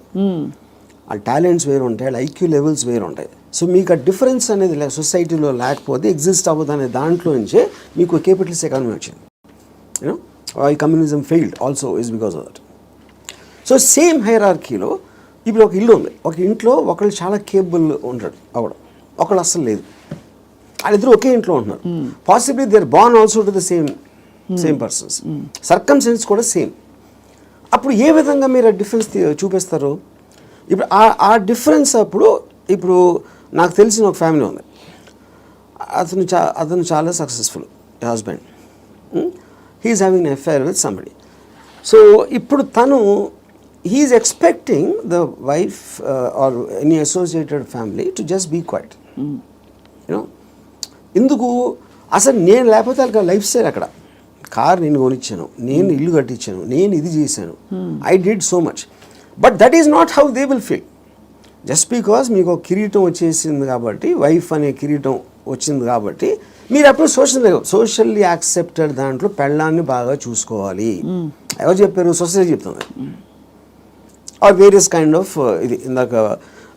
[SPEAKER 3] వాళ్ళ టాలెంట్స్ వేరు ఉంటాయి, వాళ్ళ ఐక్యూ లెవెల్స్ వేరు ఉంటాయి. సో మీకు ఆ డిఫరెన్స్ అనేది సొసైటీలో లేకపోతే ఎగ్జిస్ట్ అవ్వదు అనే దాంట్లో నుంచే మీకు క్యాపిటలిస్ట్ ఎకానమీ వచ్చింది. యూనో ఈ communism failed also is because of that. So same హైరార్కీలో ఇప్పుడు ఒక ఇల్లు ఉంది. ఒక ఇంట్లో ఒకళ్ళు చాలా కేపబుల్ ఉంటాడు అవడం, ఒకళ్ళు అస్సలు లేదు. వాళ్ళిద్దరు ఒకే ఇంట్లో ఉంటున్నారు. Possibly they are born also to the same persons, circumstances కూడా సేమ్. అప్పుడు ఏ విధంగా మీరు ఆ డిఫరెన్స్ చూపిస్తారు? ఇప్పుడు ఆ డిఫరెన్స్ ఇప్పుడు నాకు తెలిసిన ఒక ఫ్యామిలీ ఉంది. అతను చాలా successful husband. He's having an affair with somebody. So ఇప్పుడు తను he's expecting the wife or any associated family to just be quiet. You know ఎందుకు? అసలు నేను లేకపోతే వాళ్ళకి లైఫ్ స్టైల్ అక్కడ. కార్ నేను కొనిచ్చాను, నేను ఇల్లు కట్టించాను, నేను ఇది చేశాను, I did so much. But that is not how they will feel. Just because మీకు ఒక కిరీటం వచ్చేసింది కాబట్టి, వైఫ్ అనే కిరీటం వచ్చింది కాబట్టి మీరు అప్పుడు సోషల్లీ యాక్సెప్టెడ్ దాంట్లో పెళ్ళాన్ని బాగా చూసుకోవాలి. ఎవరు చెప్పారు? సొసైటీ చెప్తుంది. ఆర్ వేరియస్ కైండ్ ఆఫ్ ఇది ఇందాక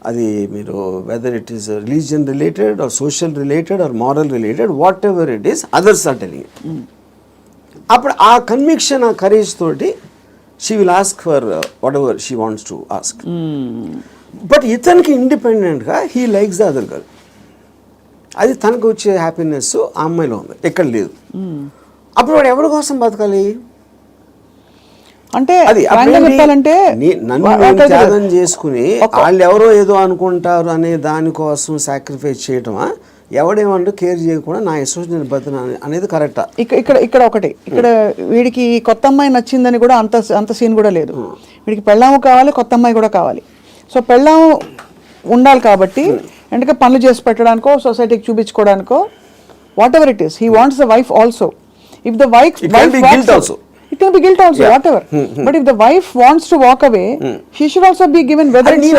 [SPEAKER 3] అది మీరు whether it is religion related or social related or moral related, whatever it is, others are telling it. అప్పుడు ఆ కన్విక్షన్, ఆ కరేజ్ తోటి she will ask for whatever she wants to ask. But ఇతనికి ఇండిపెండెంట్గా he likes the other girl. అది తనకు వచ్చే happiness ఆ అమ్మాయిలో ఉంది, ఎక్కడ లేదు. అప్పుడు వాడు ఎవరి కోసం బతకాలి?
[SPEAKER 2] అంటే
[SPEAKER 3] చెప్పాలంటే నన్ను త్యాగం చేసుకుని వాళ్ళు ఎవరో ఏదో అనుకుంటారు అనే దానికోసం సాక్రిఫైస్ చేయటమా? ఎవడేమంటూ కేర్ చేయకుండా నా ఎసోసియేషన్ బతున అనేది కరెక్టా?
[SPEAKER 2] ఇక్కడ వీడికి కొత్త అమ్మాయి నచ్చిందని కూడా అంత సీన్ కూడా లేదు. వీడికి పెళ్ళాము కావాలి, కొత్త అమ్మాయి కూడా కావాలి. సో పెళ్ళాము ఉండాలి కాబట్టి ఎందుకంటే పనులు చేసి పెట్టడానికో, సొసైటీకి చూపించుకోవడానికో, whatever it is, he wants the wife also. If the wife it can be guilt also, whatever. But if the wife wants to walk away, she should also be given whether it's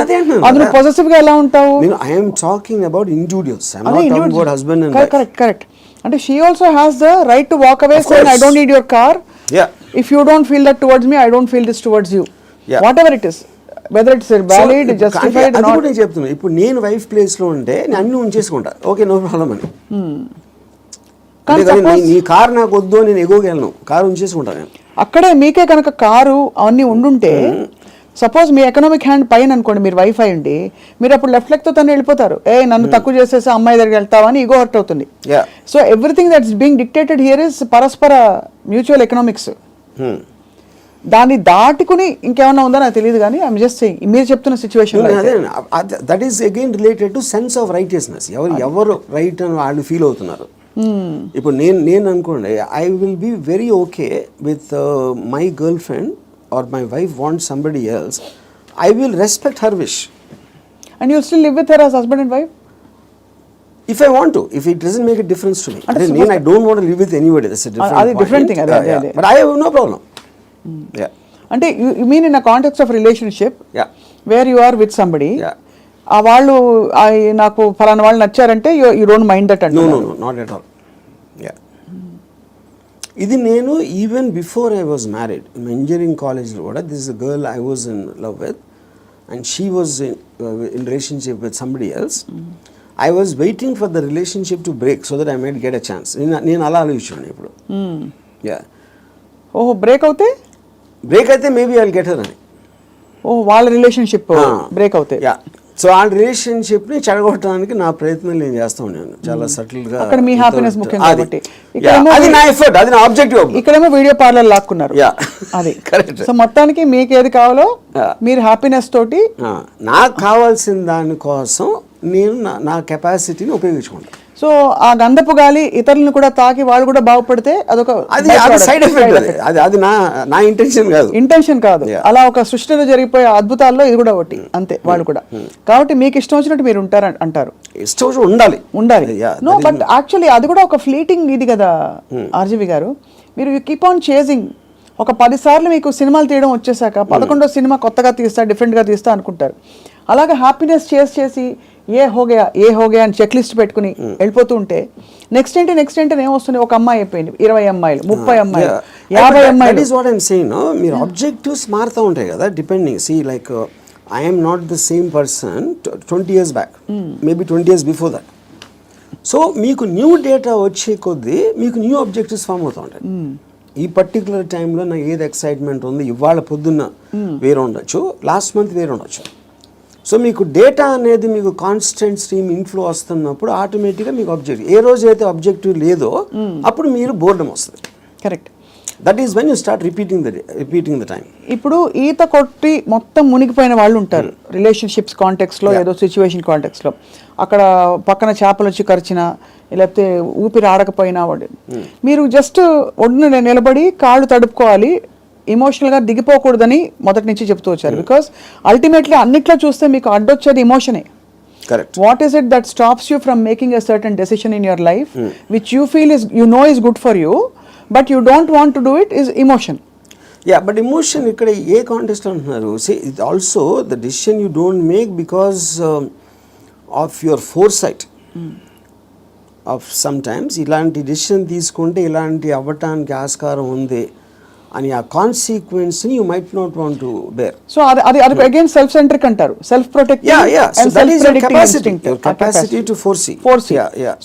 [SPEAKER 2] adunu possessive ga ela untavu.
[SPEAKER 3] I am talking about individuals. I am not talking about husband and wife.
[SPEAKER 2] Correct. And she also has the right to walk away saying I don't need your car.
[SPEAKER 3] Yeah.
[SPEAKER 2] If you don't feel that towards me, I don't feel this towards you.
[SPEAKER 3] Yeah.
[SPEAKER 2] Whatever it is, whether it's valid, justified or not.
[SPEAKER 3] అది కూడా నేను చెప్తున్నా. ఇప్పుడు నేను wife place లో ఉంటే నేను అన్ని ఉంచేసుకుంటా, ఓకే నో ప్రాబ్లం అని. నీ కార్ నాకు వద్దు, నేను ఎగోగలను, కారు ఉంచేసుకుంటా నేను.
[SPEAKER 2] అక్కడే మీకే కనుక కారు అవన్నీ ఉండుంటే, సపోజ్ మీ ఎకనామిక్ హ్యాండ్ పైన అనుకోండి, మీరు వైఫై ఉండి మీరు అప్పుడు లెఫ్ట్ లెగ్ తో తను వెళ్ళిపోతారు. నన్ను తక్కువ చేసేసి అమ్మాయి దగ్గరికి వెళ్తావని ఈగో హర్ట్ అవుతుంది. So everything that's being dictated here is పరస్పర మ్యూచువల్ ఎకనామిక్స్. దాన్ని దాటుకుని ఇంకేమన్నా ఉందో నాకు తెలియదు, కానీ ఐఎమ్ జస్ట్ సేయింగ్ మీరు చెప్తున్న situation
[SPEAKER 3] that is again related to sense of righteousness. ఎవరు రైట్ అని వాళ్ళు ఫీల్ అవుతున్నారు. ఇప్పుడు నేను అనుకోండి, I will be very okay with my girlfriend or my wife want somebody else, I will respect her wish.
[SPEAKER 2] And you still live with her as husband and wife
[SPEAKER 3] if I want to, if it doesn't make a difference to me. I don't want to live with anybody, that's a different
[SPEAKER 2] thing.
[SPEAKER 3] But I have no problem.
[SPEAKER 2] అంటే you mean in a context of relationship, where you are with somebody, ఆ వాళ్ళు నాకు ఫలానా వాళ్ళు నచ్చారంటే you don't mind that అంటే?
[SPEAKER 3] No not at all. ఇది నేను even before I was married, engineering కాలేజ్లో కూడా this is girl I was in love with, and she was in relationship with somebody else, I was waiting for the relationship to break so that I might get a chance. నేను అలా ఆలోచించాను ఇప్పుడు. Yeah.
[SPEAKER 2] ఓహో break అవుతే
[SPEAKER 3] break అయితే maybe I will get her అని.
[SPEAKER 2] ఓహో వాళ్ళ రిలేషన్షిప్ బ్రేక్ అవుతే.
[SPEAKER 3] యా. సో ఆ రిలేషన్షిప్ ని చెడగొట్టడానికి నా ప్రయత్నం నేను చేస్తూ ఉన్నాను చాలా సటిల్ గా.
[SPEAKER 2] అక్కడ మీ హ్యాపీనెస్ ముఖ్యం కాబట్టి
[SPEAKER 3] అది నా ఎఫర్ట్, అది నా ఆబ్జెక్టివ్.
[SPEAKER 2] ఇక్కడేమో వీడియో పార్లర్ లాక్కున్నారు.
[SPEAKER 3] యా
[SPEAKER 2] అది
[SPEAKER 3] కరెక్ట్.
[SPEAKER 2] సో మొత్తానికి మీకు ఏది కావాలో మీరు హ్యాపీనెస్ తోటి
[SPEAKER 3] నాకు కావాల్సిన దానికోసం నేను నా కెపాసిటీని ఉపయోగించుకుంటాను.
[SPEAKER 2] సో ఆ గంధపు గాలి ఇతరులను కూడా తాకి వాళ్ళు కూడా బాగుపడితే అదొక
[SPEAKER 3] సైడ్ ఎఫెక్ట్. అది నా ఇంటెన్షన్ కాదు.
[SPEAKER 2] ఇంటెన్షన్ కాదు. అలా ఒక సృష్టిలో జరిగిపోయే అద్భుతాల్లో ఇది కూడా ఒకటి అంతే వాళ్ళు కూడా. కాబట్టి మీకు ఇష్టం వచ్చినట్టు మీరు ఉంటారు అంటారు.
[SPEAKER 3] ఇష్టం వచ్చినట్టు ఉండాలి.
[SPEAKER 2] నో బట్ యాక్చువల్లీ అది కూడా ఒక ఫ్లీటింగ్ ఇది కదా ఆర్జీవి గారు. మీరు కీప్ ఆన్ చేజింగ్. ఒక 10 సార్లు మీకు సినిమాలు తీయడం వచ్చేసాక 11వ సినిమా కొత్తగా తీస్తా, డిఫరెంట్గా తీస్తా అనుకుంటారు. అలాగే హ్యాపీనెస్ చేసి ఏ హోగయా అని చెక్ లిస్ట్ పెట్టుకుని వెళ్ళిపోతూ ఉంటే నెక్స్ట్ ఏంటి ఏమొస్తుంది? ఒక అమ్మాయి అయిపోయింది, 20 అమ్మాయిలు, 30 అమ్మాయిలు, 50 అమ్మాయిలు.
[SPEAKER 3] That is what I am saying. మీరు ఆబ్జెక్టివ్స్ మారుతూ ఉంటాయి కదా depending. See like I am not the same person 20 years back, maybe 20 years before that. So మీకు న్యూ డేటా వచ్చే కొద్దీ మీకు న్యూ ఆబ్జెక్టివ్స్ ఫామ్ అవుతూ ఉంటాయి. ఈ పర్టికులర్ టైంలో నాకు ఏది ఎక్సైట్మెంట్ ఉంది, ఇవాళ పొద్దున్న వేరే ఉండొచ్చు, లాస్ట్ మంత్ వేరే ఉండొచ్చు. సో మీకు డేటా అనేది మీకు కాన్స్టెంట్ స్ట్రీమ్ ఇన్ఫ్లో వస్తున్నప్పుడు ఆటోమేటిక్గా మీకు ఆబ్జెక్టివ్, ఏ రోజు అయితే ఆబ్జెక్టివ్ లేదో అప్పుడు మీరు బోర్డమ్ వస్తుంది.
[SPEAKER 2] Correct.
[SPEAKER 3] That is when you start repeating the time.
[SPEAKER 2] ఇప్పుడు ఈత కొట్టి మొత్తం మునిగిపోయిన వాళ్ళు ఉంటారు రిలేషన్షిప్స్ కాంటెక్స్లో, ఏదో సిచ్యువేషన్ కాంటెక్స్లో. అక్కడ పక్కన చేపలు వచ్చి కరిచినా లేకపోతే ఊపిరి ఆడకపోయినా వాడు మీరు జస్ట్ ఒడ్డున నిలబడి కాళ్ళు తడుపుకోవాలి, ఎమోషనల్గా దిగిపోకూడదని మొదటి నుంచి చెప్తూ వచ్చారు. బికాస్ అల్టిమేట్లీ అన్నిట్లో చూస్తే మీకు అడ్డొచ్చేది ఎమోషనే.
[SPEAKER 3] Correct.
[SPEAKER 2] What is it that stops you from making a certain decision in your life which you feel is you know is good for you but you don't want to do it is emotion.
[SPEAKER 3] Yeah, but emotion ఇక్కడ ఏ contest అంటున్నారు? See it also the decision you don't make because of your foresight of sometimes ఇలాంటి decision తీసుకుంటే ఇలాంటి అవ్వటానికి ఆస్కారం ఉంది అని ఆ కాన్సిక్వెన్స్ని you might not want to bear.
[SPEAKER 2] So అది అగైన్ సెల్ఫ్ సెంట్రిక్ అంటారు, self protecting and self predicting instinct,
[SPEAKER 3] capacity to foresee.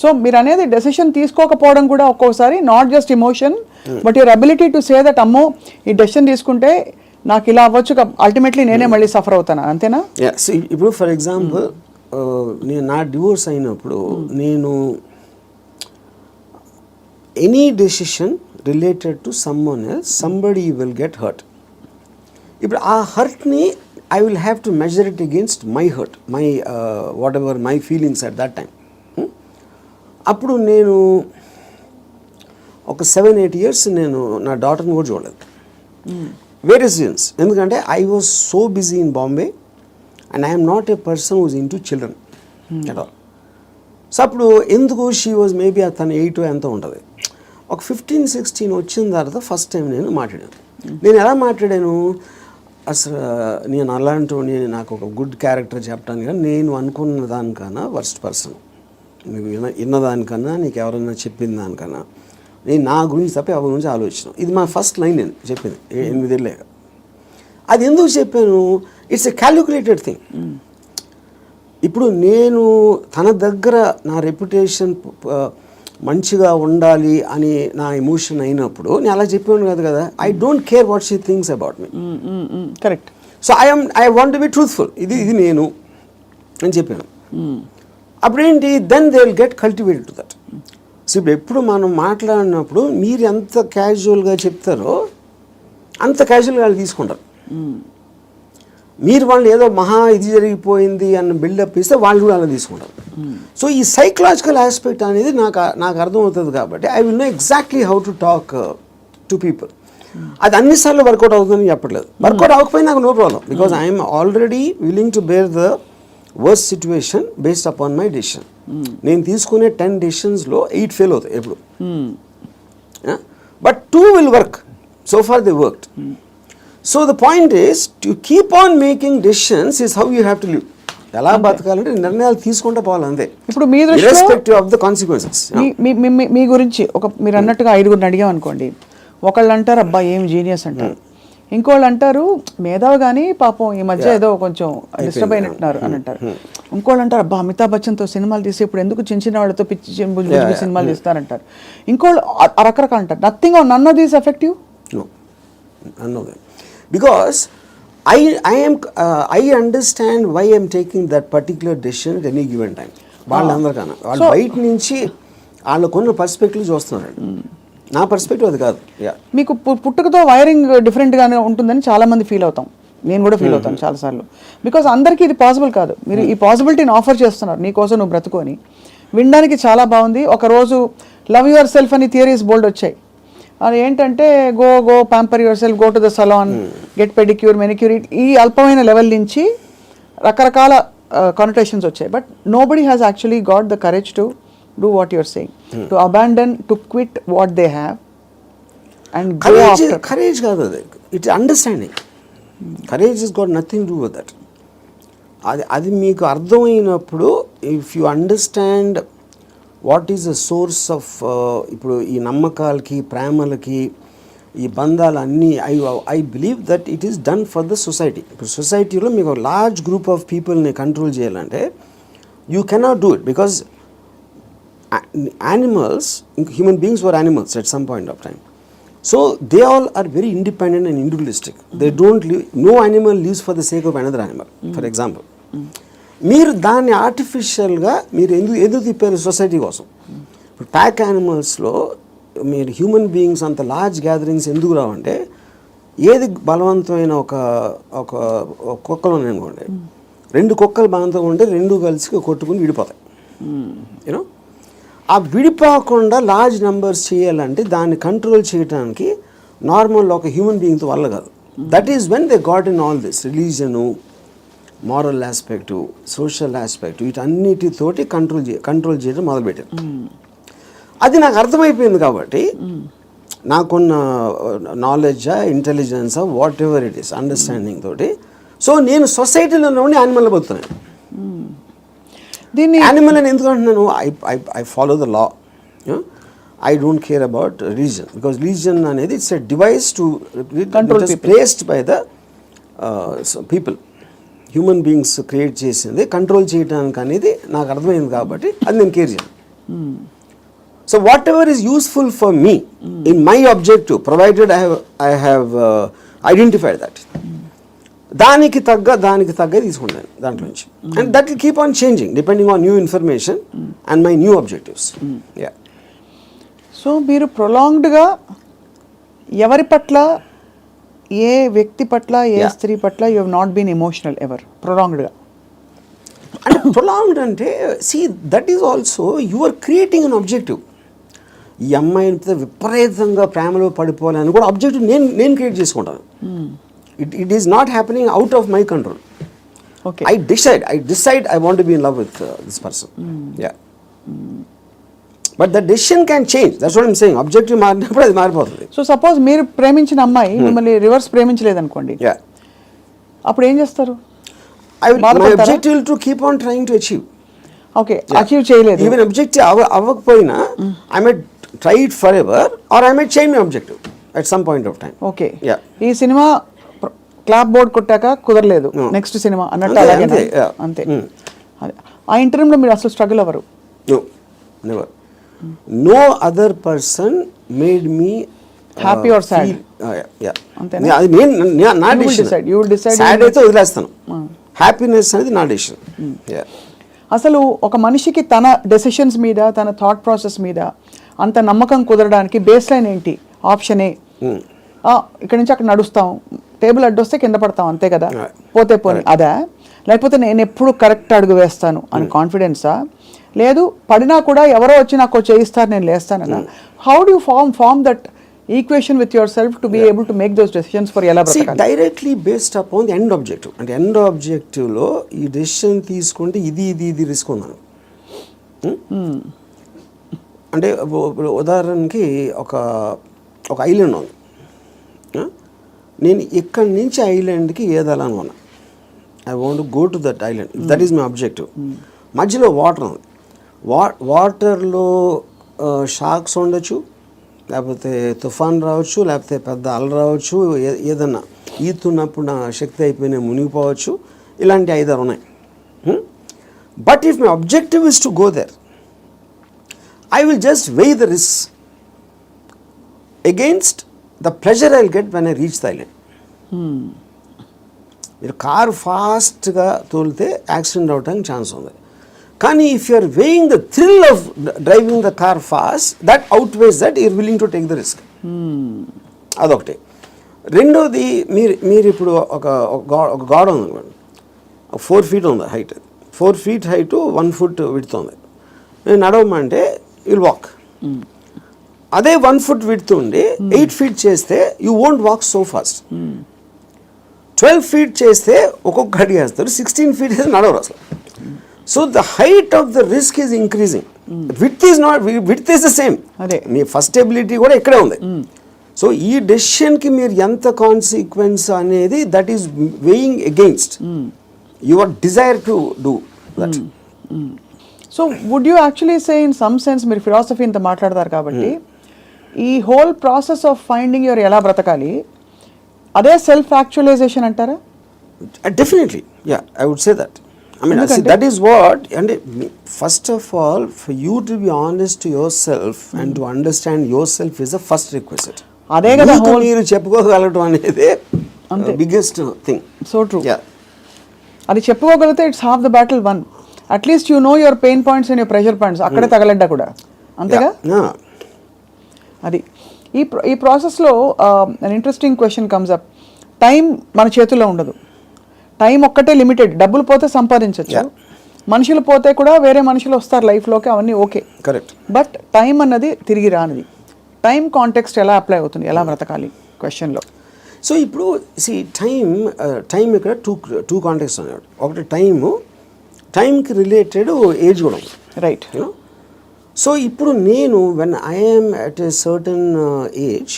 [SPEAKER 2] So మీరు అనేది డెసిషన్ తీసుకోకపోవడం కూడా ఒక్కోసారి not just emotion but your ability to say that అమ్మో ఈ డెసిషన్ తీసుకుంటే నాకు ఇలా అవ్వచ్చు, అల్టిమేట్లీ నేనే మళ్ళీ సఫర్ అవుతాను, అంతేనా?
[SPEAKER 3] ఇప్పుడు ఫర్ ఎగ్జాంపుల్ నేను నా డివోర్స్ అయినప్పుడు నేను any decision related to someone else somebody will get hurt. ఇప్పుడు ఆ హర్ట్ని I will have to measure it against my hurt, my whatever my feelings at that time. అప్పుడు నేను ఒక 7-8 years నేను నా డాటర్ని కూడా చూడలేదు. Various reasons. ఎందుకంటే I was so busy in Bombay and I'm not a person who's into children at all. So అప్పుడు ఎందుకు షీ వాజ్ మేబీ తను 8 ఎంతో ఉంటుంది. ఒక 15-16 వచ్చిన తర్వాత ఫస్ట్ టైం నేను మాట్లాడాను. నేను ఎలా మాట్లాడాను అసలు, నేను అలాంటి నాకు ఒక గుడ్ క్యారెక్టర్ చెప్పడానికి కానీ నేను అనుకున్న దానికన్నా వర్స్ట్ పర్సన్, నీకు విన్నదానికన్నా నీకు ఎవరైనా చెప్పిన దానికన్నా నేను నా గురించి తప్ప ఎవరి గురించి ఆలోచించాను. ఇది మా ఫస్ట్ లైన్ నేను చెప్పింది 8 ఏళ్ళేగా. అది ఎందుకు చెప్పాను? It's a calculated thing. ఇప్పుడు నేను తన దగ్గర నా రెప్యుటేషన్ మంచిగా ఉండాలి అని నా ఎమోషన్ అయినప్పుడు నేను అలా చెప్పాను కాదు కదా. I don't care what she thinks about me.
[SPEAKER 2] Correct.
[SPEAKER 3] So I want to be truthful. ఇది నేను అని చెప్పాను. అప్పుడేంటి, then they will get cultivated to that. So ఇప్పుడు ఎప్పుడు మనం మాట్లాడినప్పుడు మీరు ఎంత క్యాజువల్గా చెప్తారో అంత క్యాజువల్గా వాళ్ళు తీసుకుంటారు. మీరు వాళ్ళు ఏదో మహా ఇది జరిగిపోయింది అన్న బిల్డప్ ఇస్తే వాళ్ళు కూడా అలా తీసుకుంటారు. సో ఈ సైకలాజికల్ ఆస్పెక్ట్ అనేది నాకు అర్థమవుతుంది కాబట్టి I will know exactly how to talk to people. అది అన్నిసార్లు వర్కౌట్ అవుతుందని చెప్పట్లేదు. వర్కౌట్ అవ్వకపోయినా నాకు no problem because I'm already willing to bear the worst situation based upon my decision. నేను తీసుకునే 10 డెసిషన్స్లో 8 ఫెయిల్ అవుతాయి ఎప్పుడు. But 2 will work. So far they worked. So the point is to keep on making decisions is how you have to live. ఎలా బతకాలంటే నిర్ణయాలు తీసుకుంటే పోవాలి అంతే.
[SPEAKER 2] ఇప్పుడు మీ దృష్టిలో
[SPEAKER 3] ఇర్రెస్పెక్టివ్ ఆఫ్ ద కాన్సిక్వెన్సెస్.
[SPEAKER 2] మీ గురించి మీరు అన్నట్టుగా 5గురిని అడిగాం అనుకోండి, ఒకళ్ళు అంటారు అబ్బా ఏం జీనియస్ అంటారు, ఇంకోళ్ళు అంటారు మేధావి కానీ పాపం ఈ మధ్య ఏదో కొంచెం డిస్టర్బ్ అయినట్టున్నారు అని అంటారు. ఇంకోళ్ళు అంటారు అబ్బా అమితాబ్ బచ్చన్తో సినిమాలు తీసి ఇప్పుడు ఎందుకు చిన్న చిన్న వాళ్ళతో పిచ్చి బుజ్జి సినిమాలు తీస్తారంటారు. ఇంకోళ్ళు రకరకాలు అంటారు. Nothing or none of these effective.
[SPEAKER 3] No, none of them. Because I understand why I'm taking that particular decision at any given time. వాళ్ళందరికన్నా వాళ్ళు బయట నుంచి వాళ్ళకున్న పర్స్పెక్టివ్ చూస్తున్నారు. నా పర్స్పెక్టివ్ అది కాదు.
[SPEAKER 2] మీకు పుట్టుకతో వైరింగ్ డిఫరెంట్గానే ఉంటుందని చాలా మంది ఫీల్ అవుతాం. నేను కూడా ఫీల్ అవుతాను చాలాసార్లు. బికాజ్ అందరికీ ఇది పాసిబుల్ కాదు. మీరు ఈ పాసిబిలిటీని ఆఫర్ చేస్తున్నారు, నీకోసం నువ్వు బ్రతుకొని. వినడానికి చాలా బాగుంది. ఒకరోజు లవ్ యువర్ సెల్ఫ్ అని థియరీస్ బోల్డ్ వచ్చాయి. అది ఏంటంటే go pamper your self, go to the salon, get pedicure, manicure, ఈ అల్పమైన లెవెల్ నుంచి రకరకాల కానోటేషన్స్ వచ్చాయి. But nobody has actually got the courage to do what your saying, to abandon, to quit what they have and go after.
[SPEAKER 3] Courage కాదు అది, it's understanding. Courage is got nothing do with that. అది మీకు అర్థమైనప్పుడు, if you understand what is the source of, ఇప్పుడు ఈ నమ్మకాలకి, ప్రేమలకి, ఈ బంధాలు అన్నీ, I believe that it is done for the society. ఇప్పుడు సొసైటీలో మీకు ఒక లార్జ్ గ్రూప్ ఆఫ్ పీపుల్ని కంట్రోల్ చేయాలంటే you cannot do it. Because animals, human beings were animals at some point of time. So they all are very independent and individualistic. They don't live, no animal lives for the sake of another animal. For example, మీరు దాన్ని ఆర్టిఫిషియల్గా మీరు ఎందుకు తిప్పారు society కోసం? ఇప్పుడు pack యానిమల్స్లో మీరు human beings అంత లార్జ్ గ్యాదరింగ్స్ ఎందుకు రావంటే, ఏది బలవంతమైన ఒక కుక్కలు ఉన్నాయనుకోండి, 2 కుక్కలు బలవంతంగా ఉంటే 2 కలిసి కొట్టుకుని విడిపోతాయి. యూనో, ఆ విడిపోకుండా లార్జ్ నెంబర్స్ చేయాలంటే దాన్ని కంట్రోల్ చేయడానికి నార్మల్ ఒక హ్యూమన్ బీయింగ్తో వల్ల కాదు. That is when they got in all this religion, moral aspect, social aspect, వీటన్నిటితోటి కంట్రోల్ చేయడం మొదలుపెట్టారు. అది నాకు అర్థమైపోయింది కాబట్టి నాకున్న నాలెడ్జా, ఇంటెలిజెన్సా, whatever it is, understanding తోటి, సో నేను సొసైటీలో ఉండి యానిమల్ బతుకుతున్నాను. దీన్ని యానిమల్ అని ఎందుకు అంటున్నాను? I follow the law. I don't care about religion, because religion అనేది it's a device to control, placed by the people. Human beings create చేసింది కంట్రోల్ చేయడానికి అనేది నాకు అర్థమైంది కాబట్టి అది నేను కేర్ చేయను. So whatever is useful for me in my objective, provided I have identified that, దానికి తగ్గ తీసుకుంటాను దాంట్లో నుంచి. And that will keep on changing depending on new information and my new objectives.
[SPEAKER 2] So మీరు ప్రొలాంగ్డ్గా ఎవరి పట్ల, ఏ వ్యక్తి పట్ల, ఏ స్త్రీ పట్ల you have not been emotional ever, ప్రొలాంగ్డ్గా?
[SPEAKER 3] అంటే ప్రొలాంగ్డ్ అంటే, see that is also you are creating an objective. ఈ అమ్మాయిని విపరీతంగా ప్రేమలో పడిపోవాలని కూడా ఆబ్జెక్టివ్ నేను క్రియేట్ చేసుకుంటాను. It is not happening out of my control.
[SPEAKER 2] Okay,
[SPEAKER 3] I decide I want to be in love with this person. Yeah, but the decision can change. That's what I'm saying. Objective మారినప్పుడు అది మారిపోతుంది.
[SPEAKER 2] So suppose మీరు ప్రేమించిన అమ్మాయి మిమ్మల్ని reverse ప్రేమించలేదు అనుకోండి, అప్పుడు ఏం చేస్తారు?
[SPEAKER 3] My objective to keep on trying to achieve.
[SPEAKER 2] Okay, achieve చేయలేదు,
[SPEAKER 3] ఈవెన్ ఆబ్జెక్టివ్ అవ్వకపోయినా I might try it forever or I might change my objective at some point of time.
[SPEAKER 2] Okay, ఈ cinema clap board కొట్టాక కుదరలేదు, next cinema అన్నట్టు అలాగే అంతే. ఆ ఇంటర్వ్యూలో మీరు అసలు స్ట్రగుల్ అవ్వరు?
[SPEAKER 3] No, never. No other person made me
[SPEAKER 2] happy or sad.
[SPEAKER 3] అంతేనా? అది నా decision.
[SPEAKER 2] You will decide.
[SPEAKER 3] Sad అయితే వదిలేస్తాను. హ్యాపీనెస్ అనేది నా డెసిషన్.
[SPEAKER 2] అసలు ఒక మనిషికి తన డెసిషన్స్ మీద, తన థాట్ ప్రాసెస్ మీద అంత నమ్మకం కుదరడానికి బేస్ లైన్ ఏంటి? ఆప్షన్ ఏ, ఇక్కడ నుంచి అక్కడ నడుస్తాం, టేబుల్ అడ్డొస్తే కింద పడతాం, అంతే కదా, పోతే పోనీ అదా? లేకపోతే నేను ఎప్పుడు కరెక్ట్ అడుగు వేస్తాను అని కాన్ఫిడెన్సా? లేదు, పడినా కూడా ఎవరో వచ్చి నాకు చేయిస్తారు, నేను లేస్తానన్నా? How do you form that equation with yourself to be able to make those decisions for ఎలా బ్రతకాలి?
[SPEAKER 3] Directly based upon the end objective. అంటే ఎండ్ ఆబ్జెక్టివ్లో ఈ డెసిషన్ తీసుకుంటే ఇది రిస్క్ ఉందని. అంటే ఉదాహరణకి ఒక ఐలాండ్ ఉంది. నేను ఇక్కడి నుంచి ఐలాండ్కి ఏదాలని ఉన్నా. I want go to that island, that is my objective. మధ్యలో వాటర్ ఉంది. వాటర్లో షార్క్స్ ఉండొచ్చు, లేకపోతే తుఫాన్ రావచ్చు, లేకపోతే పెద్ద అల రావచ్చు, ఏదన్నా ఈతున్నప్పుడు నా శక్తి అయిపోయినా మునిగిపోవచ్చు, ఇలాంటి 5-6 ఉన్నాయి. But if my objective is to go there, I will just weigh the risks against the pleasure I will get when I reach the island. మీరు కారు ఫాస్ట్గా తోలితే యాక్సిడెంట్ అవడానికి ఛాన్స్ ఉంది. కానీ if you are weighing the thrill of driving the car fast, that outweighs that you're willing to take the risk. అదొకటి. రెండోది, మీరు ఇప్పుడు ఒక గోడ ఉంది, 4 feet ఉంది height, 4 feet height 1 foot width ఉంది. నేను నడవమంటే విల్ వాక్. అదే 1 foot విడ్త్ ఉండి 8 feet చేస్తే you won't walk so fast. 12 feet చేస్తే ఒక్కొక్క అడిగి వేస్తారు, 16 feet చేస్తే నడవరు అసలు. So the height of the risk is increasing, width is not, width is the same.
[SPEAKER 2] అదే
[SPEAKER 3] మీ ఫస్ట్ ఎబిలిటీ కూడా ఇక్కడే ఉంది. సో ఈ డెసిషన్కి మీరు ఎంత కాన్సిక్వెన్స్ అనేది, that is weighing against your desire to do that.
[SPEAKER 2] So would you actually say in some sense, మీరు philosophy ఇంత మాట్లాడతారు కాబట్టి ఈ whole process of finding your ఎలా బ్రతకాలి అదే సెల్ఫ్ యాక్చువలైజేషన్ అంటారా?
[SPEAKER 3] Definitely, yeah, I would say that. I mean, see, that is what, and first of all, for you to be honest to yourself and to understand yourself is the first requisite.
[SPEAKER 2] అదే కదా whole,
[SPEAKER 3] మీరు చెప్పుకోగలటం అనేది biggest thing.
[SPEAKER 2] So true.
[SPEAKER 3] Yeah.
[SPEAKER 2] అది చెప్పుకోగలిగితే it's half the battle won. At least you know your pain points and your pressure points, అక్కడే తగలడ్డా కూడా అంతేగా.
[SPEAKER 3] Yeah.
[SPEAKER 2] అది ఈ ప్రాసెస్లో an interesting question comes up. Time మన చేతుల్లో ఉండదు, టైం ఒక్కటే లిమిటెడ్. డబ్బులు పోతే సంపాదించవచ్చు, మనుషులు పోతే కూడా వేరే మనుషులు వస్తారు లైఫ్లోకి, అవన్నీ ఓకే,
[SPEAKER 3] కరెక్ట్.
[SPEAKER 2] బట్ టైం అన్నది తిరిగి రానిది. టైం కాంటెక్స్ట్ ఎలా అప్లై అవుతుంది, ఎలా బ్రతకాలి క్వశ్చన్లో?
[SPEAKER 3] సో ఇప్పుడు టైం ఇక్కడ టూ కాంటెక్స్ట్ అన్నాడు. ఒకటి టైంకి రిలేటెడ్ ఏజ్ కూడా ఉంది,
[SPEAKER 2] రైట్.
[SPEAKER 3] యూనో. సో ఇప్పుడు నేను when I'm at a certain age,